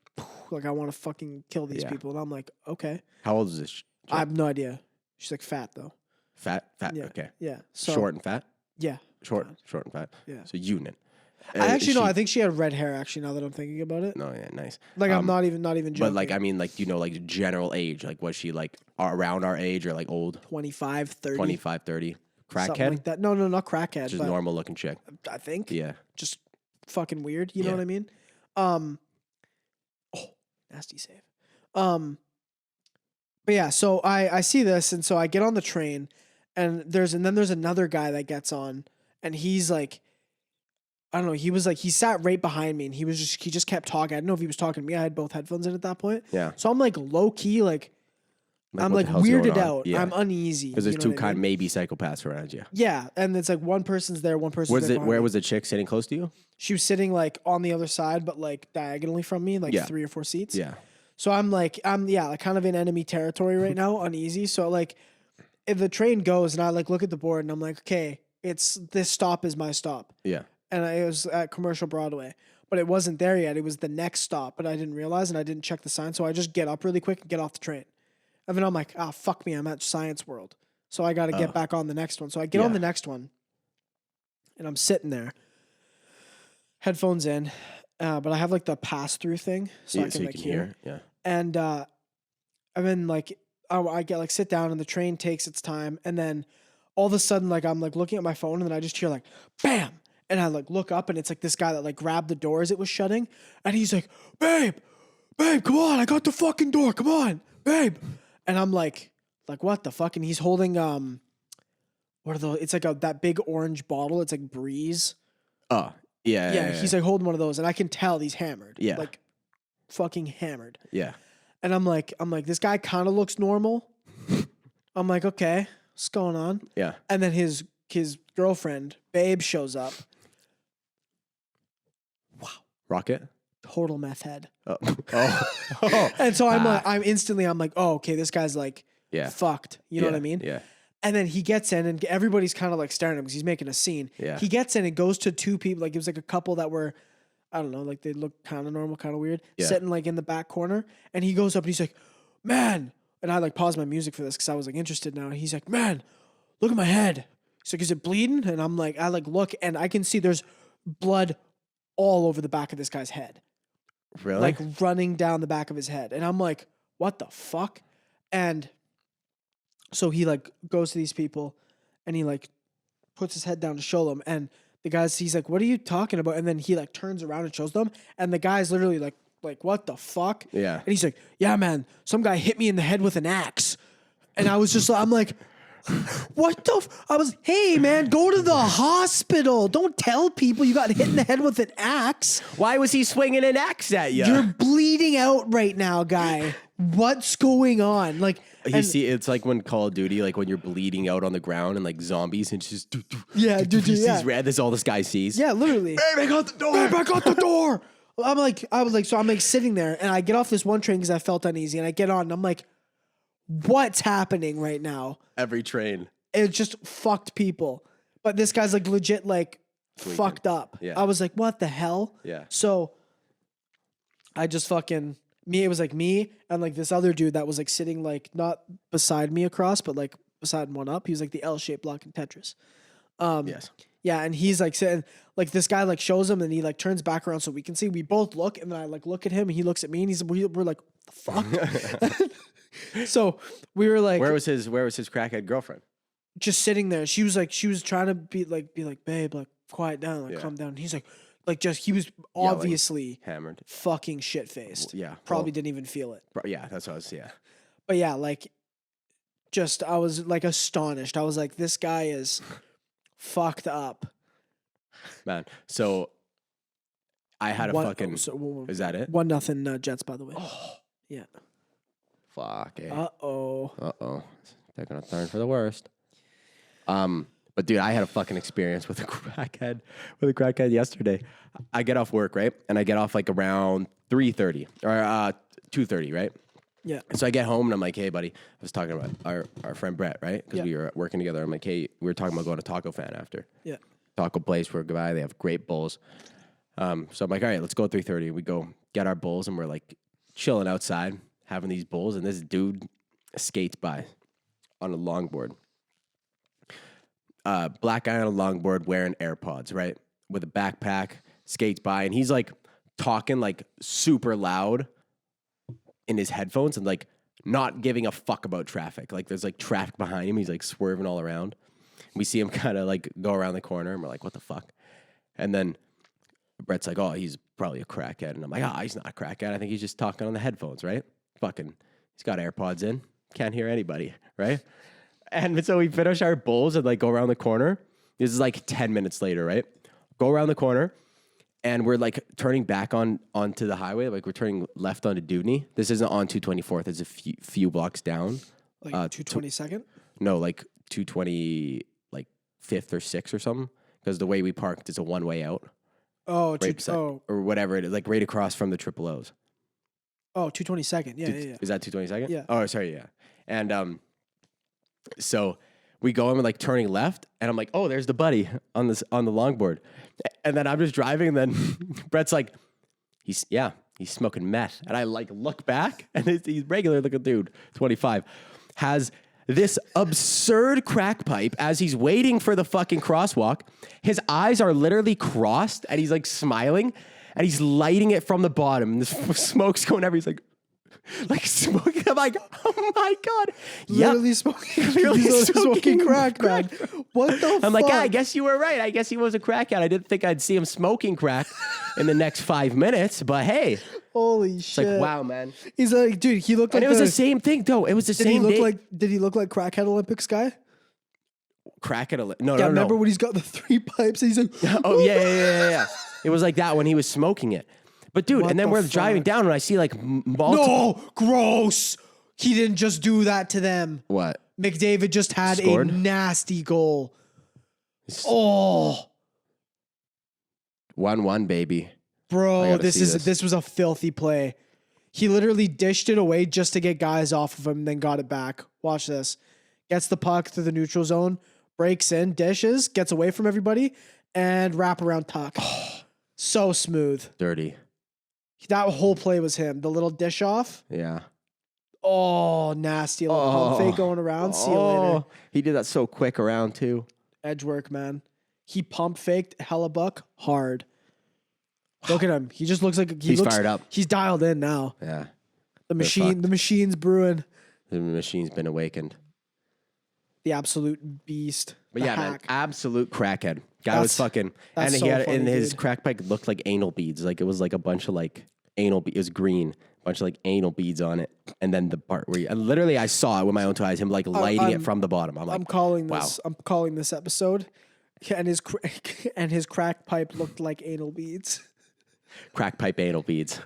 I want to fucking kill these people. And I'm like, okay. How old is this? I have no idea. She's like fat though. Fat? Yeah. Okay. Yeah. So, short and fat? Yeah. Short and fat. Yeah. So unit. I actually no, I think she had red hair actually, now that I'm thinking about it. No, yeah, nice. Like I'm not even joking. But like, I mean, like, you know, like general age, like was she like around our age or like old? 25, 30. 25, 30. Crackhead? Something like that. No, not crackhead. Just normal looking chick. I think. Yeah. Just fucking weird. You know what I mean? Oh, nasty save. But yeah, so I see this, and so I get on the train, and then there's another guy that gets on, and he's like, I don't know, he sat right behind me, and he just kept talking. I didn't know if he was talking to me. I had both headphones in at that point. Yeah. So I'm like low key, like I'm like weirded out. Yeah. I'm uneasy. Because there's two kind of maybe psychopaths around you. Yeah, and it's like one person's there, one person's there. Where was the chick sitting close to you? She was sitting like on the other side, but like diagonally from me, like 3 or 4 seats. Yeah. So I'm like kind of in enemy territory right now, uneasy. So like if the train goes and I like look at the board and I'm like, okay, this stop is my stop. Yeah. And it was at Commercial Broadway, but it wasn't there yet. It was the next stop, but I didn't realize and I didn't check the sign. So I just get up really quick and get off the train. And then I'm like, fuck me, I'm at Science World. So I got to get back on the next one. So I get on the next one and I'm sitting there, headphones in, but I have like the pass through thing so I can like hear. Yeah. And then like I get like sit down and the train takes its time. And then all of a sudden, like I'm like looking at my phone and then I just hear like, bam. And I like look up and it's like this guy that like grabbed the door as it was shutting. And he's like, babe, come on. I got the fucking door. Come on, babe. And I'm like what the fuck? And he's holding, what are those? It's like that big orange bottle. It's like Breeze. Oh, yeah. He's like holding one of those. And I can tell he's hammered. Yeah. Like fucking hammered. Yeah. And I'm like, this guy kind of looks normal. I'm like, okay, what's going on? Yeah. And then his girlfriend, Babe, shows up. Wow. Rocket? Total meth head. Oh. And so I'm like, oh, okay, this guy's like fucked. You know what I mean? Yeah. And then he gets in and everybody's kind of like staring at him because he's making a scene. Yeah. He gets in and goes to 2 people. Like it was like a couple that were, I don't know, like they look kind of normal, kind of weird, sitting like in the back corner. And he goes up and he's like, man. And I like paused my music for this because I was like interested now. And he's like, man, look at my head. He's like, is it bleeding? And I'm like, I like look and I can see there's blood all over the back of this guy's head. Really? Like running down the back of his head. And I'm like, what the fuck? And so he like goes to these people and he like puts his head down to show them. And the guy's, he's like, what are you talking about? And then he like turns around and shows them. And the guy's literally like, what the fuck? Yeah. And he's like, yeah, man, some guy hit me in the head with an axe. And I was just, I'm like, what the? Hey, man, go to the hospital. Don't tell people you got hit in the head with an axe. Why was he swinging an axe at you? You're bleeding out right now, guy. What's going on? Like, it's like when Call of Duty, like when you're bleeding out on the ground and like zombies and just yeah. red. That's all this guy sees. Yeah, literally. Babe, I got the door. Babe, I got the door. I was like sitting there and I get off this one train because I felt uneasy and I get on and I'm like, what's happening right now? Every train. It just fucked people. But this guy's like legit like Tweaking. Fucked up. Yeah. I was like, what the hell? Yeah. So I just it was like me and like this other dude that was like sitting like not beside me across, but like beside one up. He was like the L-shaped block in Tetris. Yes. Yeah, and he's like sitting, like this guy like shows him, and he like turns back around so we can see. We both look, and then I like look at him, and he looks at me, and we're like, the fuck. So we were like, where was his crackhead girlfriend? Just sitting there. She was trying to be like, babe, like quiet down, like calm down. And he's like he was obviously hammered, fucking shit faced. Yeah, probably didn't even feel it. Yeah, that's what I was. Yeah, but yeah, like, just I was like astonished. I was like, this guy is fucked up, man. So I had is that it? 1-0 Jets, by the way. Oh yeah. Fuck. Eh. Uh-oh. They're gonna turn for the worst. But dude, I had a fucking experience with a crackhead yesterday. I get off work, right? And I get off like around 3:30 or 2:30, right? Yeah. So I get home and I'm like, hey, buddy, I was talking about our friend Brett, right? Because we were working together. I'm like, hey, we were talking about going to Taco Fan after. Yeah. Taco place where by they have great bowls. So I'm like, all right, let's go at 3:30. We go get our bowls and we're like chilling outside having these bowls, and this dude skates by on a longboard. Black guy on a longboard wearing AirPods, right? With a backpack, skates by, and he's like talking like super loud in his headphones and like not giving a fuck about traffic. Like there's like traffic behind him. He's like swerving all around. We see him kind of like go around the corner and we're like, what the fuck? And then Brett's like, oh, he's probably a crackhead. And I'm like, he's not a crackhead. I think he's just talking on the headphones, right? He's got AirPods in. Can't hear anybody, right? And so we finish our bowls and like go around the corner. This is like 10 minutes later, right? Go around the corner and we're like turning back onto the highway. Like we're turning left onto Dewdney. This isn't on 224th. It's a few blocks down. Like 222nd? No, like 220, like 5th or 6th or something. Because the way we parked is a one-way out. Oh, or whatever it is, like right across from the Triple O's. Oh, 222nd. Yeah. Is that 222nd? Yeah. Oh, sorry, yeah. And so we go and we're like turning left, and I'm like, oh, there's the buddy on the longboard. And then I'm just driving, and then Brett's like, he's smoking meth. And I like look back, and he's regular looking dude, 25, has this absurd crack pipe as he's waiting for the fucking crosswalk. His eyes are literally crossed, and he's like smiling, and he's lighting it from the bottom, and the smoke's going everywhere. He's like smoking. I'm like, oh my God. Literally smoking crack, man. What the fuck? I'm like, I guess you were right. I guess he was a crackhead. I didn't think I'd see him smoking crack in the next 5 minutes, but hey. Holy shit. It's like, wow, man. He's like, dude, he looked like it was the same thing, though. It was the same day. Did he look like Crackhead Olympics guy? Crackhead Olympics? No. Remember when he's got the 3 pipes and he's like, oh, yeah. It was like that when he was smoking it. But dude, and then we're driving down and I see like No, gross. He didn't just do that to them. What? McDavid just had Scored? a nasty goal. 1-1, baby. Bro, this was a filthy play. He literally dished it away just to get guys off of him, then got it back. Watch this. Gets the puck to the neutral zone, breaks in, dishes, gets away from everybody, and wraparound tuck. So smooth. Dirty. That whole play was him. The little dish off. Yeah. Oh, nasty. Little pump fake going around. See you later. He did that so quick around too. Edge work, man. He pump faked Hellebuck hard. Look at him. He just looks like he's fired up. He's dialed in now. Yeah. The machine's brewing. The machine's been awakened. The absolute beast. But yeah, man, absolute crackhead. Guy was fucking, and he had funny, his crack pipe looked like anal beads. Like it was like a bunch of like anal beads. It was green, a bunch of like anal beads on it. And then the part where literally I saw it with my own two eyes, him like lighting it from the bottom. I'm calling this episode, and his crack pipe looked like anal beads. Crack pipe anal beads.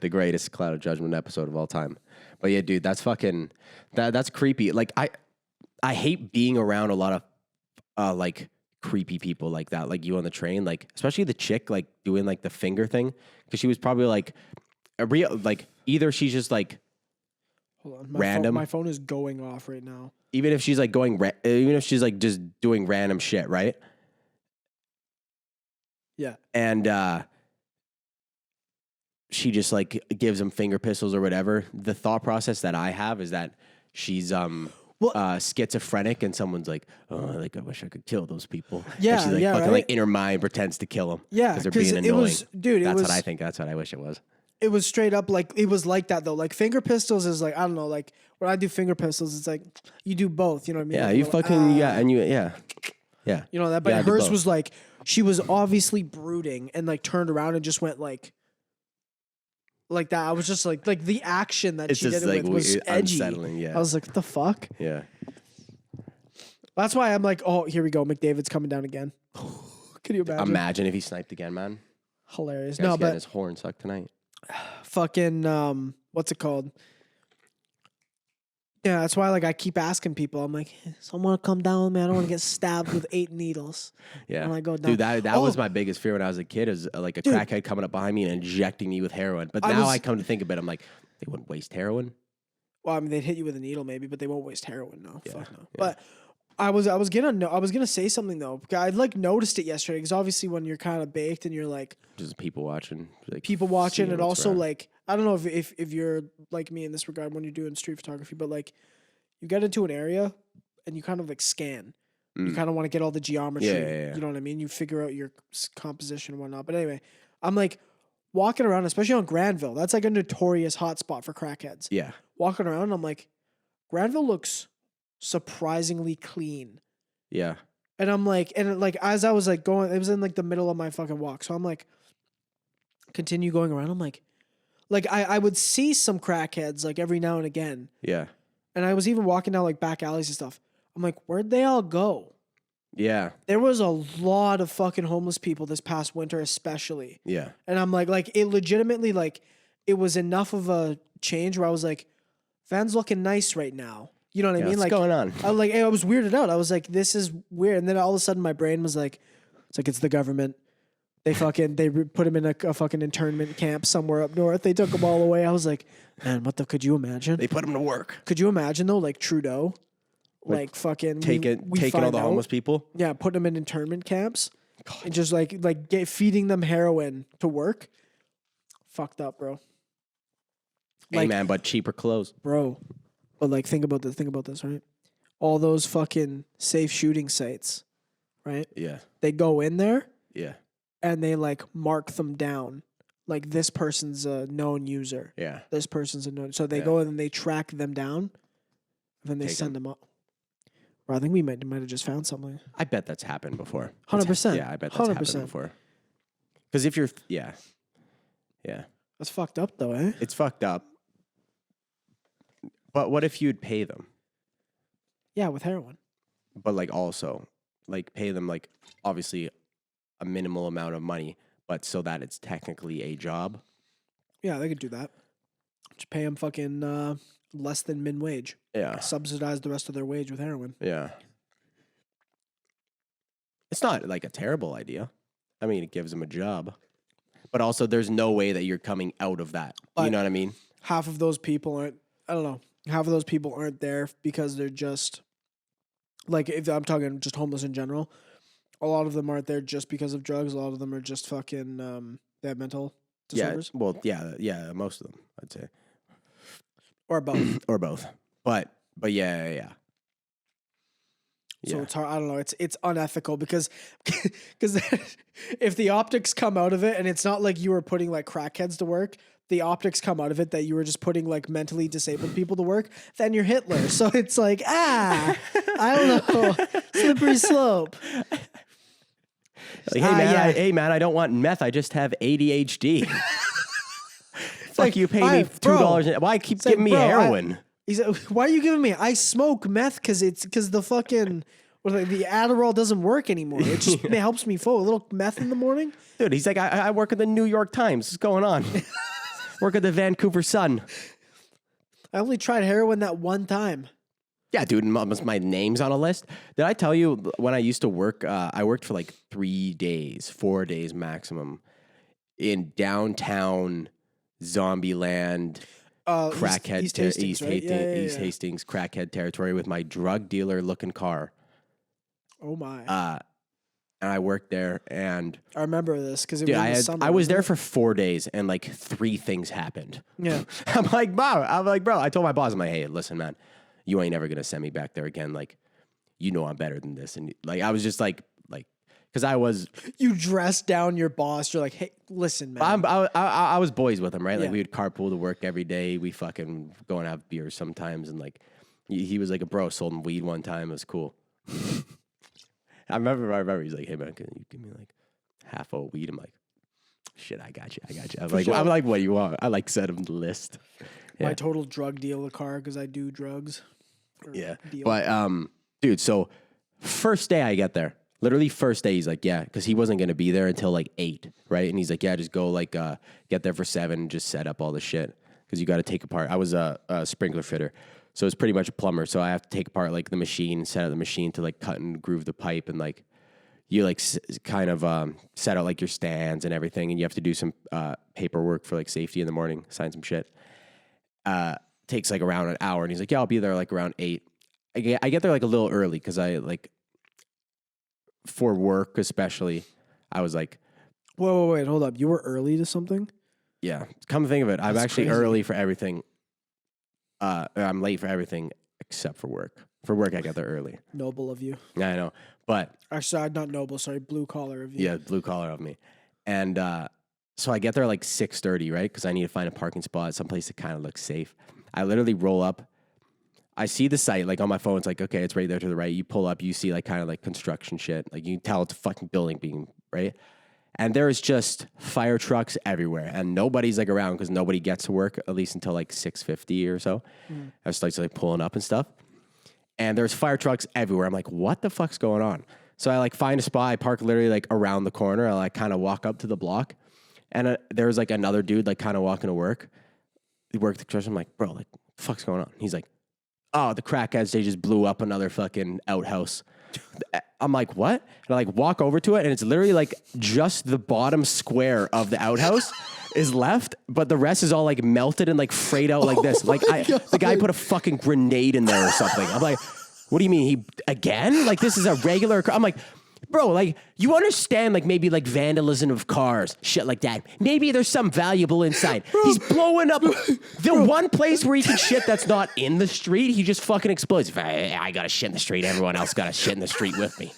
The greatest Clouded Judgement episode of all time. But yeah, dude, that's fucking that's creepy. Like I hate being around a lot of like creepy people like that, like you on the train, like especially the chick like doing like the finger thing, because she was probably like a real like either she's just like hold on, random. My phone is going off right now. Even if she's like even if she's like just doing random shit, right? Yeah, and she just like gives him finger pistols or whatever. The thought process that I have is that she's schizophrenic and someone's like, oh, like I wish I could kill those people. Yeah, and she's like, yeah, fucking right? like in her mind pretends to kill them. Yeah, because they're being annoying. it was, dude. That's what I think. That's what I wish it was. It was straight up like it was like that though. Like finger pistols is like I don't know. Like when I do finger pistols, it's like you do both. You know what I mean? Yeah, like, you fucking and you yeah. You know that, but Yeah, I do hers both. was like she was obviously brooding and like turned around and just went like that. I was just like the action that It's she just did it like with was edgy. unsettling. Yeah, I was like, what the fuck? yeah. That's why I'm like, oh, here we go. McDavid's coming down again. Can you imagine? Imagine if he sniped again, man. Hilarious. Guy's No, getting but his horn sucked tonight. fucking what's it called? Yeah, that's why like I keep asking people. I'm like, someone come down with me. I don't want to get stabbed with 8 needles. Yeah, when I go down. dude, that was my biggest fear when I was a kid. Is like a crackhead coming up behind me and injecting me with heroin. But now I come to think of it, I'm like, they wouldn't waste heroin. Well, I mean, they'd hit you with a needle maybe, but they won't waste heroin. No, fuck no. Yeah. But I was gonna say something though. I like noticed it yesterday because obviously when you're kind of baked and you're like Just people watching, like, and also around. like I don't know if you're like me in this regard when you're doing street photography, but like you get into an area and you kind of like scan. You kind of want to get all the geometry. Yeah. You know what I mean? You figure out your composition and whatnot. But anyway, I'm like walking around, especially on Granville. That's like a notorious hotspot for crackheads. Yeah. Walking around, I'm like, Granville looks surprisingly clean. Yeah. And I'm like, as I was like going, it was in like the middle of my fucking walk. So I'm like, continue going around. I'm like I would see some crackheads like every now and again. Yeah. And I was even walking down like back alleys and stuff. I'm like, where'd they all go? Yeah. There was a lot of fucking homeless people this past winter, especially. Yeah. And I'm like it legitimately, like, it was enough of a change where I was like, Van's looking nice right now. You know what I mean? What's Like, going on? I was weirded out. I was like, this is weird. And then all of a sudden my brain was like, it's the government. They put him in a fucking internment camp somewhere up north. They took him all away. I was like, man, could you imagine? They put him to work. Could you imagine though, like Trudeau, like fucking taking all the homeless people? Yeah, putting them in internment camps and just feeding them heroin to work. Fucked up, bro. Hey, man, but cheaper clothes. Bro. But like, think about this, right? All those fucking safe shooting sites, right? Yeah. They go in there. Yeah. And they like mark them down. Like this person's a known user. Yeah. This person's a known. So they go and they track them down. And then they send them up. Bro, I think we might have just found something. I bet that's happened before. 100%. Yeah, I bet that's 100%. Happened before. Because if you're, yeah. That's fucked up though, eh? It's fucked up. But what if you'd pay them? Yeah, with heroin. But like also, like pay them like obviously a minimal amount of money, but so that it's technically a job. Yeah, they could do that. Just pay them fucking less than min wage. Yeah. Subsidize the rest of their wage with heroin. Yeah. It's not like a terrible idea. I mean, it gives them a job. But also, there's no way that you're coming out of that. But you know what I mean? Half of those people aren't, I don't know, half of those people aren't there because they're just, like, if I'm talking just homeless in general, a lot of them aren't there just because of drugs. A lot of them are just fucking, they have mental disorders. Yeah, well, yeah, most of them, I'd say. Or both. Or both. But yeah. So it's hard. I don't know. It's unethical because if the optics come out of it and it's not like you were putting like crackheads to work, the optics come out of it that you were just putting like mentally disabled people to work, then you're Hitler. So it's like, I don't know. Slippery slope. Like, hey man, I don't want meth. I just have ADHD. Fuck like, you, pay me $2. Why keep giving me heroin? He's like, why are you giving me? I smoke meth because the fucking the Adderall doesn't work anymore. It just it helps me full. A little meth in the morning. Dude, he's like, I work at the New York Times. What's going on? Work at the Vancouver Sun. I only tried heroin that one time. Yeah, dude, my name's on a list. Did I tell you when I used to work, I worked for like 4 days maximum in downtown Zombieland, crackhead, East Hastings, right? East Hastings, crackhead territory with my drug dealer looking car. Oh my. And I worked there and I remember this because it was in the summer. I was there for 4 days and like 3 things happened. Yeah. I'm like, bro, I told my boss, I'm like, hey, listen, man, you ain't ever gonna send me back there again. Like, you know I'm better than this. And like I was just like because I was You dressed down your boss. You're like, hey, listen, man. I was boys with him, right? Like Yeah. we would carpool to work every day. We fucking go and have beers sometimes, and like he was like a bro. Sold him weed one time. It was cool. I remember he's like, hey man, can you give me like half a weed? I'm like, shit, I got you. I'm like, what do you want? I like set him the list. My total drug deal the car because I do drugs. Yeah. Deal. But dude, so first day I get there. Literally first day, he's like, yeah, because he wasn't going to be there until like 8, right? And he's like, yeah, just go like get there for 7 and just set up all the shit because you got to take apart. I was a sprinkler fitter, so it's pretty much a plumber. So I have to take apart like the machine, set up the machine to like cut and groove the pipe, and like you like kind of set out like your stands and everything, and you have to do some paperwork for like safety in the morning, sign some shit. Takes like around an hour, and he's like, yeah, I'll be there like around 8. I get there like a little early because I like. For work, especially, I was like, Whoa, wait, hold up. You were early to something? yeah, come to think of it, I'm That's actually crazy. early for everything. I'm late for everything except for work. For work, I get there early. Noble of you. Yeah, I know. But, Actually, not noble. Sorry, blue collar of you. yeah, blue collar of me. And so I get there like 6:30, right? Because I need to find a parking spot, someplace that kind of looks safe. I literally roll up. I see the site, like on my phone, it's like, okay, it's right there to the right. You pull up, you see like kind of like construction shit. Like you can tell it's a fucking building being, right? And there's just fire trucks everywhere. And nobody's like around because nobody gets to work at least until like 6:50 or so. I starts like pulling up and stuff. And there's fire trucks everywhere. I'm like, what the fuck's going on? So I like find a spot. I park literally like around the corner. I like kind of walk up to the block. And there's like another dude like kind of walking to work. He worked the construction. I'm like, bro, like, what the fuck's going on? He's like, oh, the crackheads, they just blew up another fucking outhouse. I'm like, what? And I like walk over to it, and it's literally like just the bottom square of the outhouse is left, but the rest is all like melted and like frayed out like this. Like the guy put a fucking grenade in there or something. I'm like, what do you mean? He again? Like this is a regular car. I'm like, bro, like you understand like maybe like vandalism of cars, shit like that. Maybe there's some valuable inside. He's blowing up the one place where he can shit that's not in the street. He just fucking explodes. If I got to shit in the street, everyone else got to shit in the street with me.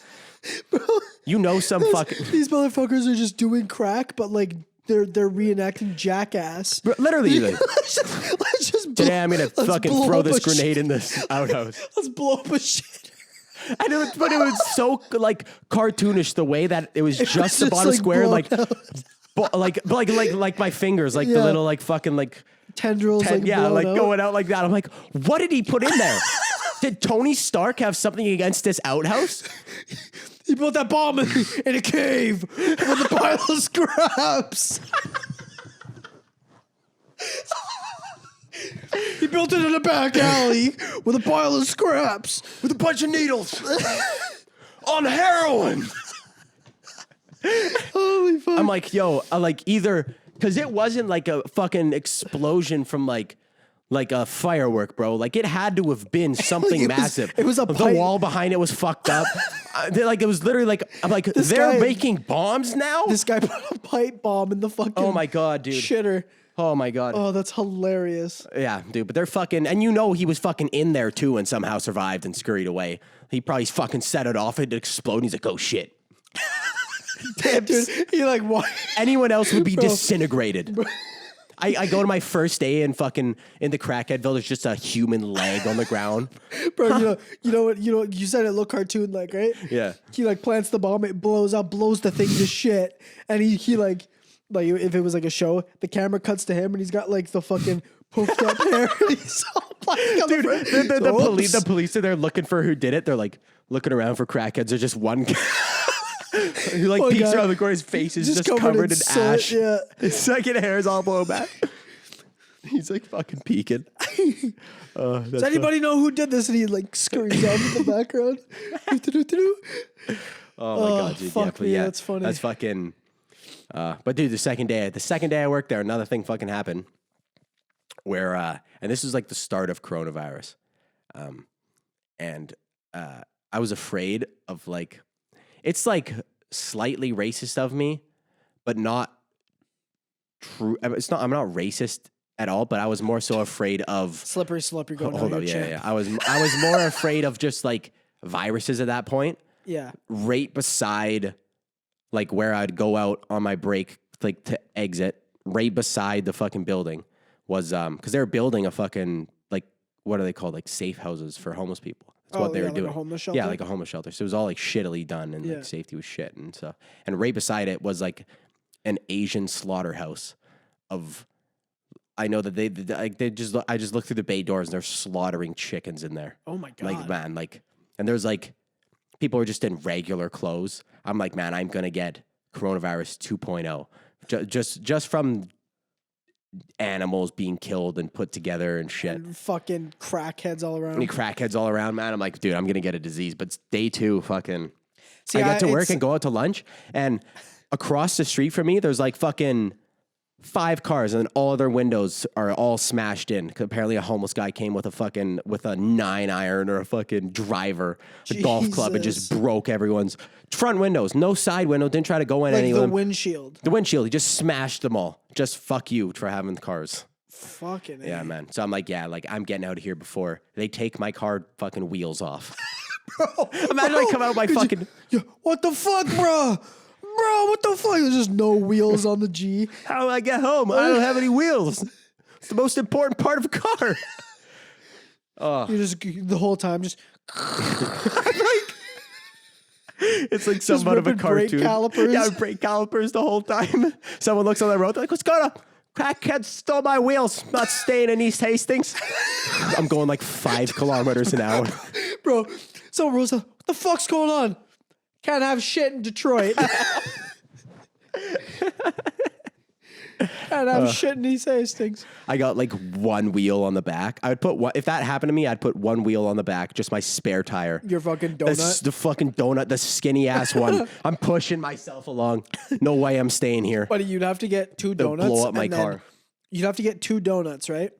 Bro, you know some fucking... These motherfuckers are just doing crack, but like they're reenacting Jackass. Bro, literally. Like, let's just today I'm going to fucking throw this grenade in this outhouse. Let's blow up a shit. But it was so like cartoonish the way that it was just the bottom like square, like my fingers, like the Yeah. little like fucking like Tendrils, like like out. going out like that. I'm like, what did he put in there? Did Tony Stark have something against this outhouse? He built that bomb in a cave with a pile of scraps. He built it in a back alley with a pile of scraps. With a bunch of needles. On heroin. Holy fuck. I'm like, yo, like either, because it wasn't like a fucking explosion from like a firework, bro. Like it had to have been something massive. It was a the pipe. wall behind it was fucked up. Like it was literally like, I'm like, they're making bombs now? This guy put a pipe bomb in the fucking Oh my God, dude. shitter. Oh my God. Oh, that's hilarious. Yeah, dude, but they're fucking, and you know he was fucking in there too and somehow survived and scurried away. He probably fucking set it off, it exploded, he's like, oh shit. Dude, he like what? Anyone else would be disintegrated. I go to my first day and fucking in the crackheadville, there's just a human leg on the ground. Bro, you know what you said it looked cartoon like, right? Yeah. He like plants the bomb, it blows up, blows the thing to shit, and he like if it was like a show, the camera cuts to him and he's got like the fucking poofed up hair and he's all black on Dude, the front. the police are there looking for who did it. They're like looking around for crackheads. There's just one guy. He like peeks guy. around the corner. His face is just covered covered in soot, ash. yeah. His second hair is all blown back. He's like fucking peeking. Does anybody know who did this? And he like scurries out in the background. Oh my God, dude. Fuck Yeah, but me, yeah, that's funny. That's fucking. But dude, the second day I worked there, another thing fucking happened. Where and this was like the start of coronavirus, and I was afraid of like, it's like slightly racist of me, but not true. It's not. I'm not racist at all, but I was more so afraid of Slippery slope. You're going hold down up, your yeah, chin. yeah. I was more afraid of just like viruses at that point. Yeah. Right beside like where I'd go out on my break, like to exit, right beside the fucking building was because they were building a fucking like what are they called, like safe houses for homeless people. That's what they were like doing. a homeless shelter? Yeah, like a homeless shelter. So it was all like shittily done, and like safety was shit, and so and right beside it was like an Asian slaughterhouse of. I know that I just look through the bay doors and they're slaughtering chickens in there. Oh my God. Like, man, like, and there's like, people are just in regular clothes. I'm like, man, I'm going to get coronavirus 2.0 just from animals being killed and put together and shit. And fucking crackheads all around. Crackheads all around, man. I'm like, dude, I'm going to get a disease. But day 2, fucking, I get to work and go out to lunch, and across the street from me, there's like fucking 5 cars, and then all of their windows are all smashed in. Apparently a homeless guy came with a 9-iron or a fucking driver, a golf club, and just broke everyone's front windows. No side window. Didn't try to go in like any of the them. windshield. The windshield. He just smashed them all. Just fuck you for having cars. Fucking yeah, man. So I'm like, yeah, like I'm getting out of here before they take my car fucking wheels off. Bro, imagine I come out my fucking. What the fuck, bro? Bro, what the fuck? There's just no wheels on the G. How do I get home? I don't have any wheels. It's the most important part of a car. You just the whole time just. It's like some out of a cartoon. Brake calipers. Yeah, brake calipers the whole time. Someone looks on the road, they're like, "What's going on? Crackhead stole my wheels. Not staying in East Hastings." I'm going like 5 kilometers an hour. Bro, so Rosa, what the fuck's going on? Can't have shit in Detroit. Can't have shit in East Hastings. I got like 1 wheel on the back. I would put one, if that happened to me, I'd put 1 wheel on the back, just my spare tire. Your fucking donut. The fucking donut, the skinny ass one. I'm pushing myself along. No way I'm staying here. But you'd have to get 2 They'll donuts. blow up my car. You'd have to get 2 donuts, right?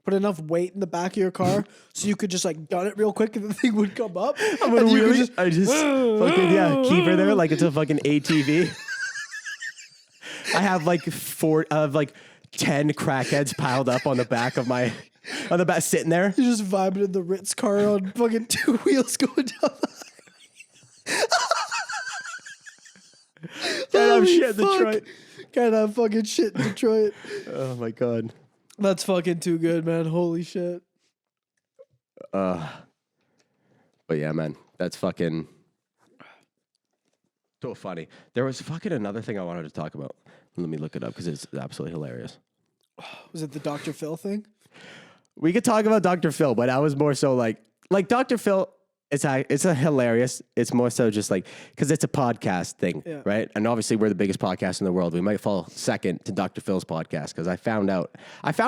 Put enough weight in the back of your car so you could just like gun it real quick and the thing would come up. I just fucking keep her there like it's a fucking ATV. I have like 10 crackheads piled up on the back of my sitting there. You're just vibing in the Ritz car on fucking 2 wheels going down the Can't have shit in Detroit. Can't have fucking shit in Detroit. Oh my God. That's fucking too good, man. Holy shit. But yeah, man, that's fucking so funny. There was fucking another thing I wanted to talk about. Let me look it up because it's absolutely hilarious. Was it the Dr. Phil thing? We could talk about Dr. Phil, but I was more so like Dr. Phil. It's a hilarious. It's more so just like because it's a podcast thing, right? And obviously we're the biggest podcast in the world. We might fall second to Dr. Phil's podcast because I found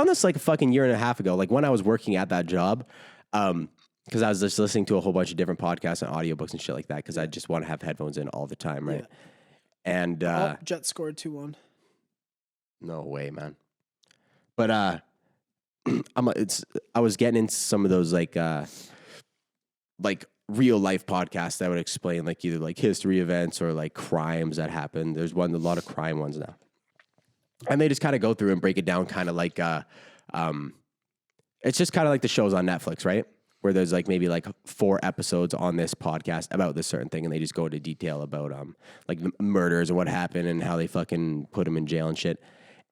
this like a fucking year and a half ago, like when I was working at that job, because I was just listening to a whole bunch of different podcasts and audiobooks and shit like that because I just want to have headphones in all the time, right? Yeah. And Jets scored 2-1. No way, man. But I was getting into some of those like real life podcasts that would explain like either like history events or like crimes that happen. There's a lot of crime ones now. And they just kind of go through and break it down kind of like it's just kind of like the shows on Netflix, right? Where there's like maybe like 4 episodes on this podcast about this certain thing and they just go into detail about like the murders and what happened and how they fucking put them in jail and shit.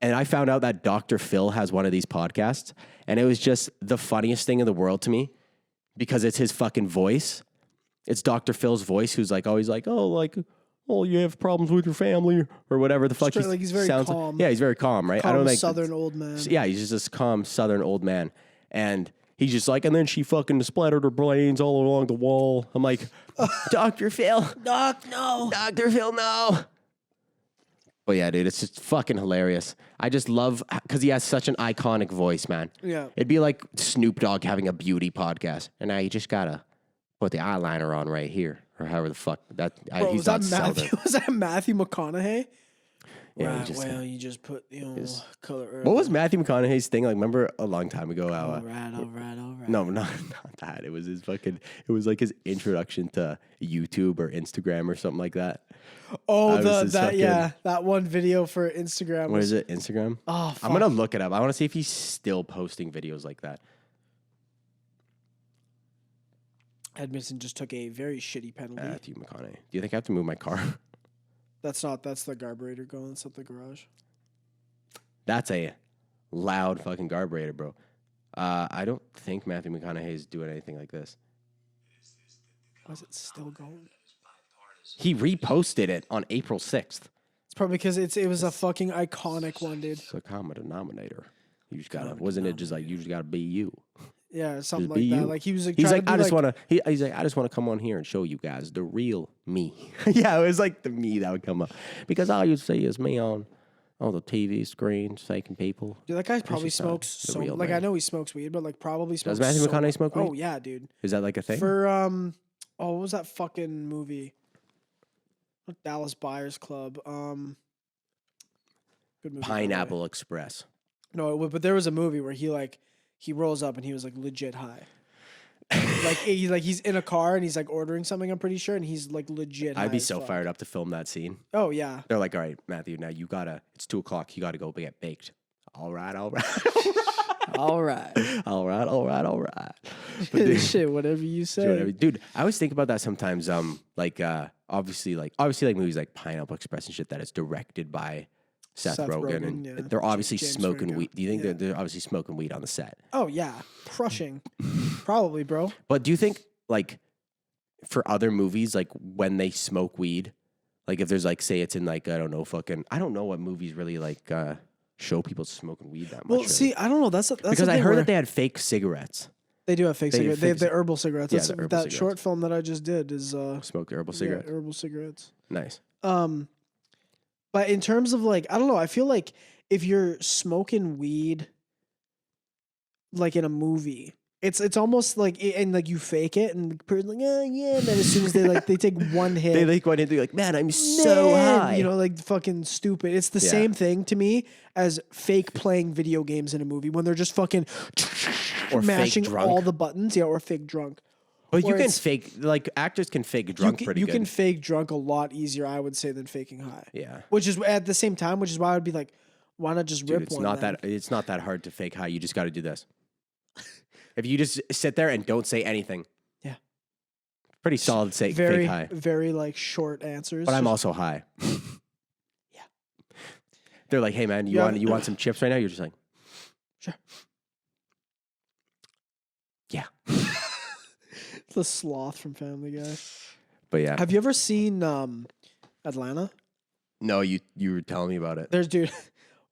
And I found out that Dr. Phil has one of these podcasts and it was just the funniest thing in the world to me because it's his fucking voice. It's Dr. Phil's voice who's like always like, oh, you have problems with your family or whatever the fuck. He's very calm. Yeah, he's very calm, right? Calm, I don't like Southern old man. Yeah, he's just this calm Southern old man. And he's just like, and then she fucking splattered her brains all along the wall. I'm like, Dr. Phil. No. Dr. Phil, no. But yeah, dude, it's just fucking hilarious. I just love, because he has such an iconic voice, man. Yeah. It'd be like Snoop Dogg having a beauty podcast. And now you just gotta put the eyeliner on right here. Or however the fuck. Bro, he's was that not Southern. Was that Matthew McConaughey? Yeah, right. Well, you just put color. What was Matthew McConaughey's thing? Like, remember a long time ago? All right. No, not that. It was his fucking. It was like his introduction to YouTube or Instagram or something like that. Oh, that one video for Instagram. What is it? Instagram? Oh, fuck. I'm gonna look it up. I want to see if he's still posting videos like that. Edmonton just took a very shitty penalty. Matthew McConaughey. Do you think I have to move my car? That's the carburetor going. It's at the garage. That's a loud fucking carburetor, bro. I don't think Matthew McConaughey is doing anything like this. Why is it still going? He reposted it on April 6th. It's probably because it was a fucking iconic one, dude. It's a common denominator. You just gotta, wasn't it just like, you just gotta be you? Yeah, something Just like that. you. Like he was like, he's like, I just want to. He's like, I just want to come on here and show you guys the real me. Yeah, it was like the me that would come up because all you see is me on the TV screen faking people. Dude, that guy probably smokes so. Like man. I know he smokes weed, but like probably smokes. Does Matthew McConaughey smoke weed? Oh yeah, dude. Is that like a thing? For what was that fucking movie? Dallas Buyers Club. Good movie. Pineapple Express. No, but there was a movie where he rolls up and he was like legit high. he's in a car and he's like ordering something, I'm pretty sure, and he's like legit high. I'd be so fired up to film that scene. Oh yeah. They're like, all right, Matthew, now it's 2:00. You gotta go get baked. All right. All right. all right. But Shit, whatever you say. Dude, I always think about that sometimes. Obviously movies like Pineapple Express and shit that is directed by Seth Rogen and yeah. they're obviously James smoking Franco. weed. Do you think they're obviously smoking weed on the set? Oh yeah, crushing, probably, bro. But do you think like for other movies, like when they smoke weed, like if there's like say it's in like I don't know what movies really like show people smoking weed that much? Well, see, I don't know. That's because I heard that they had fake cigarettes. They do have fake cigarettes. They have the herbal cigarettes. Yeah, That's, the herbal that cigarettes. short film that I just did is Smoked herbal cigarettes. Yeah, herbal cigarettes. Nice. But in terms of like, I don't know. I feel like if you're smoking weed, like in a movie, it's almost like and like you fake it and the person's like, oh yeah, and then as soon as they take one hit, they like go in and they're like, man, I'm so high. You know, like fucking stupid. It's the same thing to me as fake playing video games in a movie when they're just fucking or mashing fake drunk. all the buttons, or fake drunk. But you can fake, like actors can fake drunk pretty good. You can fake drunk a lot easier, I would say, than faking high. Yeah. Which is at the same time, which is why I would be like, why not just rip it's one? It's not that hard to fake high. You just got to do this. If you just sit there and don't say anything. Yeah. Pretty solid fake high. Very like short answers. But I'm also high. Yeah. They're like, hey man, you want some chips right now? You're just like, sure. Yeah. The sloth from Family Guy. But yeah. Have you ever seen Atlanta? No, you were telling me about it. There's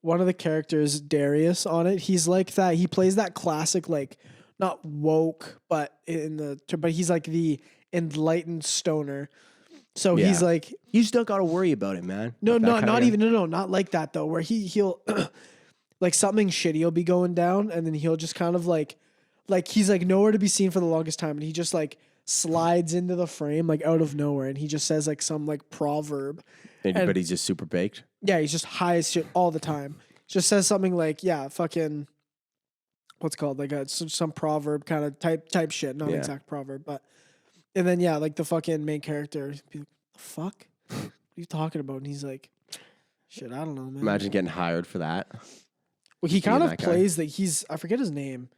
one of the characters, Darius, on it. He's like that. He plays that classic, like not woke, but he's like the enlightened stoner. So he's like, you still got to worry about it, man. No, not like that though. Where he'll like something shitty will be going down, and then he'll just kind of like he's like nowhere to be seen for the longest time, and he just like slides into the frame like out of nowhere, and he just says like some like proverb. But he's just super baked. Yeah, he's just high as shit all the time. Just says something like, yeah, fucking, what's it called, like some proverb kind of type shit, not an exact proverb, but and then like the fucking main character be like, the fuck? What are you talking about? And he's like, shit, I don't know, man. Imagine getting hired for that. Well, he kind of plays that I forget his name.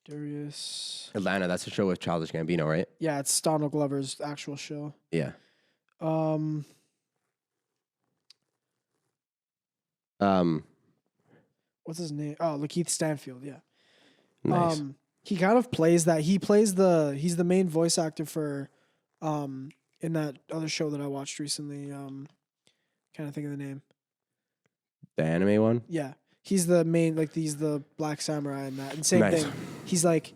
Darius. Atlanta, that's a show with Childish Gambino, right? Yeah, it's Donald Glover's actual show. Yeah. What's his name? Oh, Lakeith Stanfield, yeah. Nice. He kind of plays that. He's the main voice actor for in that other show that I watched recently. Can't think of the name. The anime one? Yeah. He's the main, like, he's the Black Samurai in that. And same thing. He's like,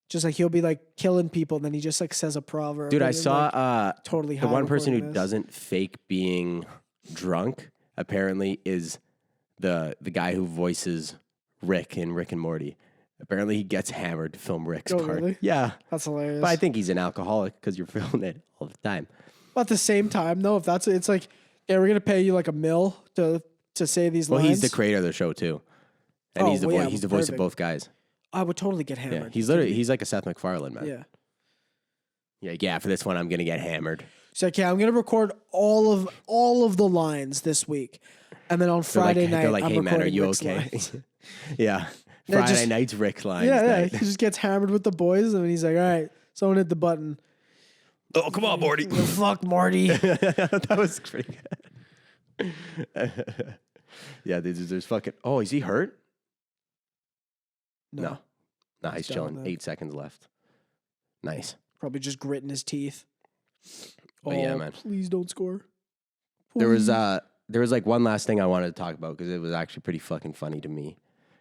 just like, he'll be like killing people, and then he just like says a proverb. Dude, I saw like, totally the one person who doesn't fake being drunk apparently is the guy who voices Rick in Rick and Morty. Apparently he gets hammered to film Rick's part. Really? Yeah. That's hilarious. But I think he's an alcoholic because you're filming it all the time. But at the same time, though, it's like Yeah, we're gonna pay you like $1 million to say these lines. Well, he's the creator of the show too, and he's the voice. He's the voice of both guys. I would totally get hammered. Yeah, he's like a Seth MacFarlane, man. Yeah. Yeah. For this one, I'm gonna get hammered. So okay, I'm gonna record all of the lines this week, and then on Friday night, they're like, I'm "Hey man, are recording you Rick's okay?" lines. Yeah. Friday night's Rick lines. Yeah, he just gets hammered with the boys, and he's like, "All right, someone hit the button." Oh, come on, Morty. Fuck Morty. That was pretty good. Yeah, there's fucking. Oh, is he hurt? No. Nah, he's chilling. 8 seconds left. Nice. Probably just gritting his teeth. But yeah, man. Please don't score. Please. There was like one last thing I wanted to talk about because it was actually pretty fucking funny to me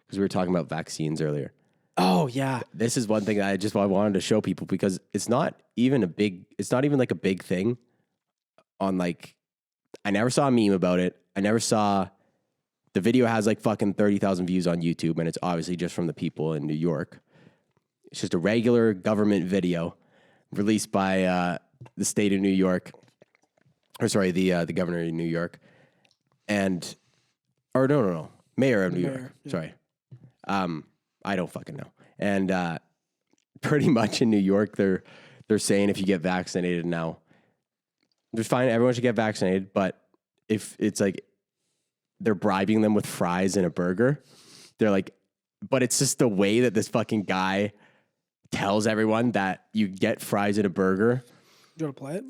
because we were talking about vaccines earlier. Oh yeah. This is one thing that I wanted to show people because it's not even like a big thing on like, I never saw a meme about it. I never saw, the video has like fucking 30,000 views on YouTube and it's obviously just from the people in New York. It's just a regular government video released by the state of New York, or sorry, the governor of New York, mayor of New York. Yeah. Sorry, I don't fucking know. And pretty much in New York, they're saying if you get vaccinated now, they're fine. Everyone should get vaccinated, but if it's like they're bribing them with fries and a burger, they're like, but it's just the way that this fucking guy tells everyone that you get fries and a burger. You want to play it?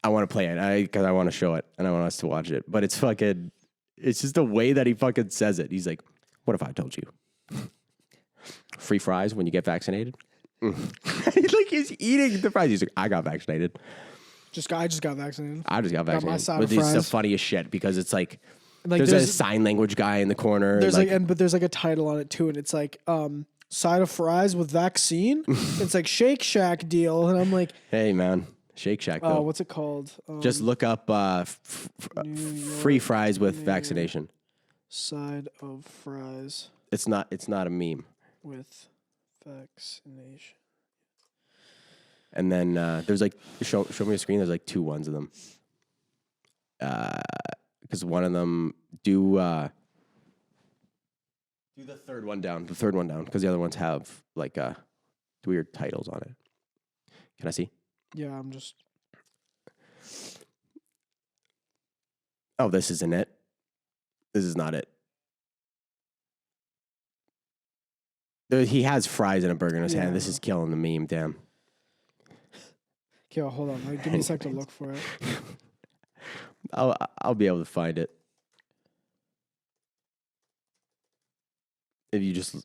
I want to play it because I want to show it and I want us to watch it. But it's just the way that he fucking says it. He's like, what if I told you? Free fries when you get vaccinated? He's eating the fries. He's like, I got vaccinated. I just got vaccinated. I just got vaccinated. Got my side but of it's the fries. funniest shit because it's like there's a sign language guy in the corner. But there's like a title on it too, and it's like side of fries with vaccine. It's like Shake Shack deal, and I'm like, hey man, Shake Shack. Oh, what's it called? Just look up free fries with vaccination. Side of fries. It's not a meme. With vaccination. And then there's like show me a screen. There's like 2 ones of them. Because one of them do the third one down. Because the other ones have like weird titles on it. Can I see? Yeah, I'm just. Oh, this isn't it. This is not it. He has fries and a burger in his hand. This is killing the meme. Damn. Okay, well, hold on. Give me a sec to look for it. I'll be able to find it. If you just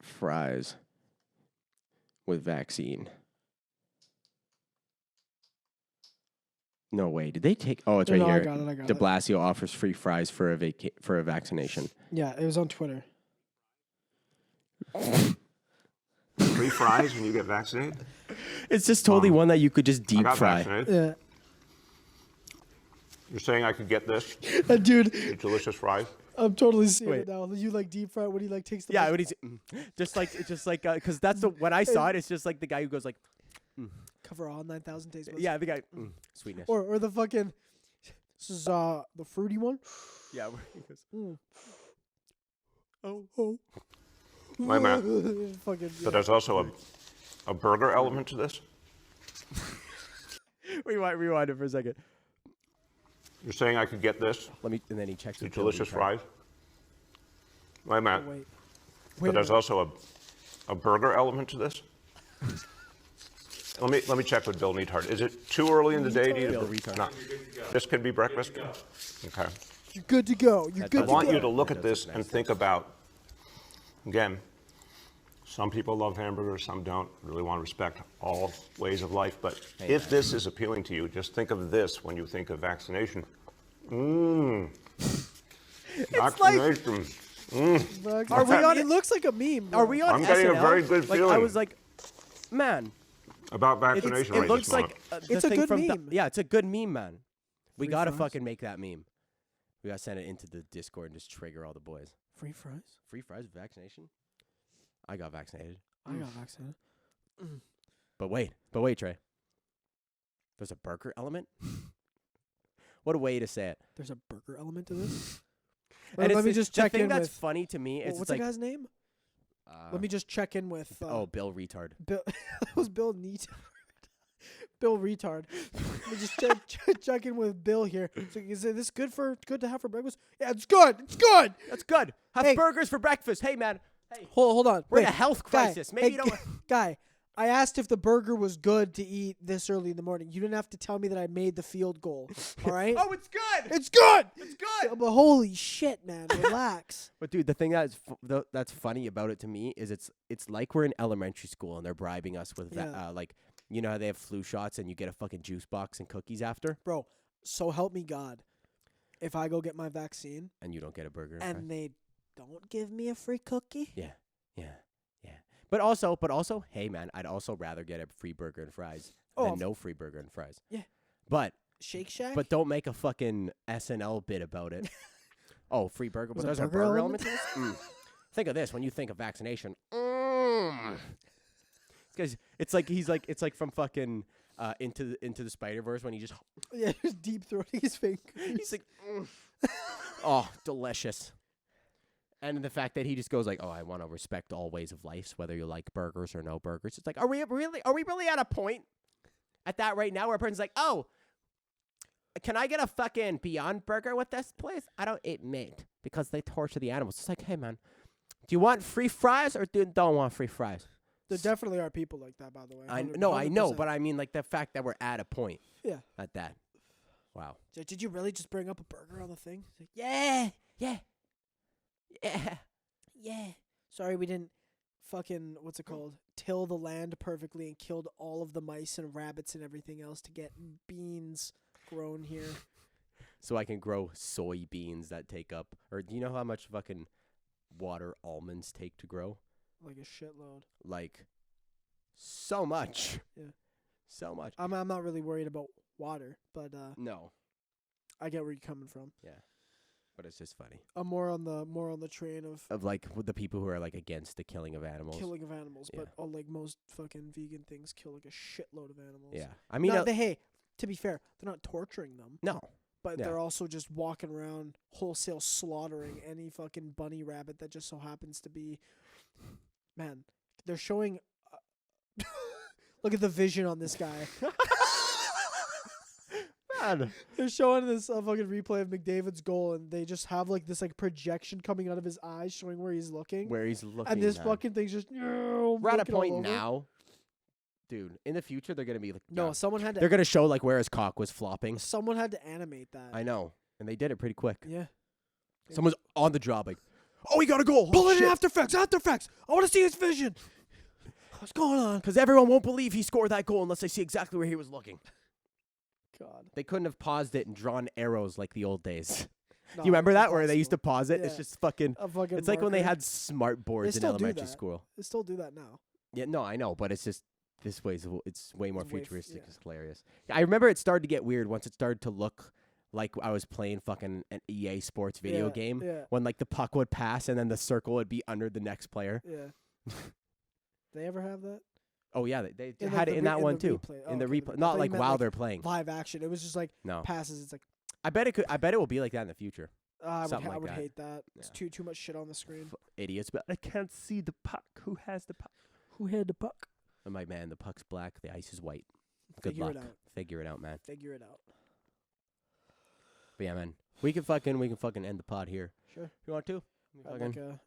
fries with vaccine. No way. Did they take? Oh, it's right here. I got it. De Blasio offers free fries for a vaccination. Yeah, it was on Twitter. Free fries when you get vaccinated? It's just totally one that you could just deep fry. Vaccinated. Yeah. You're saying I could get this? Dude. Delicious fries? I'm totally seeing it now. You like deep fry when he like takes the. Yeah, when he's just like because that's when I saw it. It's just like the guy who goes like. Cover all 9,000 taste buds. Yeah, the guy sweetness. Or the fucking. This is the fruity one. Yeah, where he goes. Oh. Wait a minute. Fucking, So there's also a burger element to this? Rewind it for a second. You're saying I could get this? And then he checks the Delicious fries? Wait a minute. Wait. So there's also a burger element to this? Let me check with Bill Neathart. Is it too early in the day to eat it? No. This could be breakfast? Okay. You're good to go. I want you to look at this and think about, again, some people love hamburgers, some don't. Really want to respect all ways of life. But if this is appealing to you, just think of this when you think of vaccination. Vaccination. Are we on? It looks like a meme. Are we on? I'm getting a very good feeling. I was like, man. About vaccination It rates looks this moment. like It's a good meme. Yeah, it's a good meme, man. We Free gotta fries? fucking make that meme. We gotta send it into the Discord and just trigger all the boys. Free fries? Free fries with vaccination? I got vaccinated. I got vaccinated. But wait, Trey. There's a burger element? What a way to say it. There's a burger element to this. And Let me just check in The thing that's with. funny to me is What's it's the guy's name? Let me just check in with. Bill Retard. Bill. That was Bill Neat. Bill Retard. Let me just check in with Bill here. So is this good to have for breakfast? Yeah, it's good. It's good. That's good. Have burgers for breakfast. Hey, man. Hey. Hold on. We're in a health crisis. Maybe you don't. Guy, I asked if the burger was good to eat this early in the morning. You didn't have to tell me that I made the field goal. All right? Oh, it's good. It's good. It's good. But holy shit, man. Relax. But dude, the thing that's funny about it to me is it's like we're in elementary school and they're bribing us with like, you know how they have flu shots and you get a fucking juice box and cookies after? Bro, so help me God. If I go get my vaccine and you don't get a burger and they don't give me a free cookie? Yeah. But also, hey man, I'd also rather get a free burger and fries than no free burger and fries. Yeah. But Shake Shack? But don't make a fucking SNL bit about it. Free burger, but There's there's a a burger burger element? element to this? Think of this when you think of vaccination. Because it's like from fucking into the Spider-Verse when he just just deep throating his fingers. he's like oh, delicious. And the fact that he just goes like, "Oh, I want to respect all ways of life, whether you like burgers or no burgers." It's like, are we really at a point at that right now where a person's like, "Oh, can I get a fucking Beyond Burger with this, please? I don't eat meat because they torture the animals." It's like, hey man, do you want free fries or don't want free fries? There definitely are people like that, by the way. I know, but I mean like the fact that we're at a point. Yeah. At that. Wow. Did you really just bring up a burger on the thing? Like, yeah. Sorry, we didn't fucking, what's it called? Till the land perfectly and killed all of the mice and rabbits and everything else to get beans grown here. So I can grow soybeans that take up, or do you know how much fucking water almonds take to grow? Like a shitload. Like, so much. Yeah. So much. I'm not really worried about water, but no. I get where you're coming from. Yeah. But it's just funny. I'm more on the train of like with the people who are like against the killing of animals. But like most fucking vegan things kill like a shitload of animals. Yeah. I mean, to be fair, they're not torturing them. No. But they're also just walking around wholesale slaughtering any fucking bunny rabbit that just so happens to be. Man, they're showing. Look at the vision on this guy. Man. They're showing this fucking replay of McDavid's goal, and they just have like this like projection coming out of his eyes, showing where he's looking. And this fucking thing's just. We're at a point now. Dude, in the future, they're going to be like... No, someone had to... They're going to show, like, where his cock was flopping. Someone had to animate that. I know. And they did it pretty quick. Yeah. Someone's on the job, like, oh, he got a goal. Pull it in After Effects. I want to see his vision. What's going on? Because everyone won't believe he scored that goal unless they see exactly where he was looking. God. They couldn't have paused it and drawn arrows like the old days. No, you remember that, where they used to pause it? Yeah. It's just fucking... It's like when they had smart boards in elementary school. They still do that now. Yeah, no, I know, but it's just... This way, it's way more futuristic. It's hilarious. I remember it started to get weird once it started to look like I was playing fucking an EA Sports video game. Yeah. When like the puck would pass and then the circle would be under the next player. Yeah. They ever have that? Oh yeah, they had it in that one too. In the replay, not like while they're playing. Live action. It was just like passes. It's like. I bet it will be like that in the future. I would hate that. It's too much shit on the screen. Idiots, but I can't see the puck. Who has the puck? Who had the puck? I'm like, man, the puck's black, the ice is white. Good luck. Figure it out, man. Figure it out. But yeah, man, we can fucking end the pod here. Sure. You want to? Like an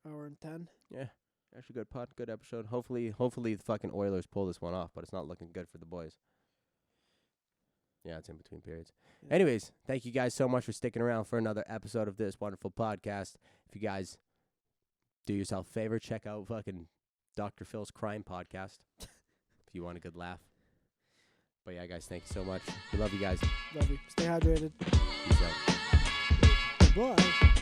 hour and 10. Yeah, actually, good pod, good episode. Hopefully, the fucking Oilers pull this one off, but it's not looking good for the boys. Yeah, it's in between periods. Yeah. Anyways, thank you guys so much for sticking around for another episode of this wonderful podcast. If you guys do yourself a favor, check out fucking Dr. Phil's Crime Podcast if you want a good laugh. But yeah, guys, thank you so much. We love you guys. Love you. Stay hydrated. Peace out. Bye.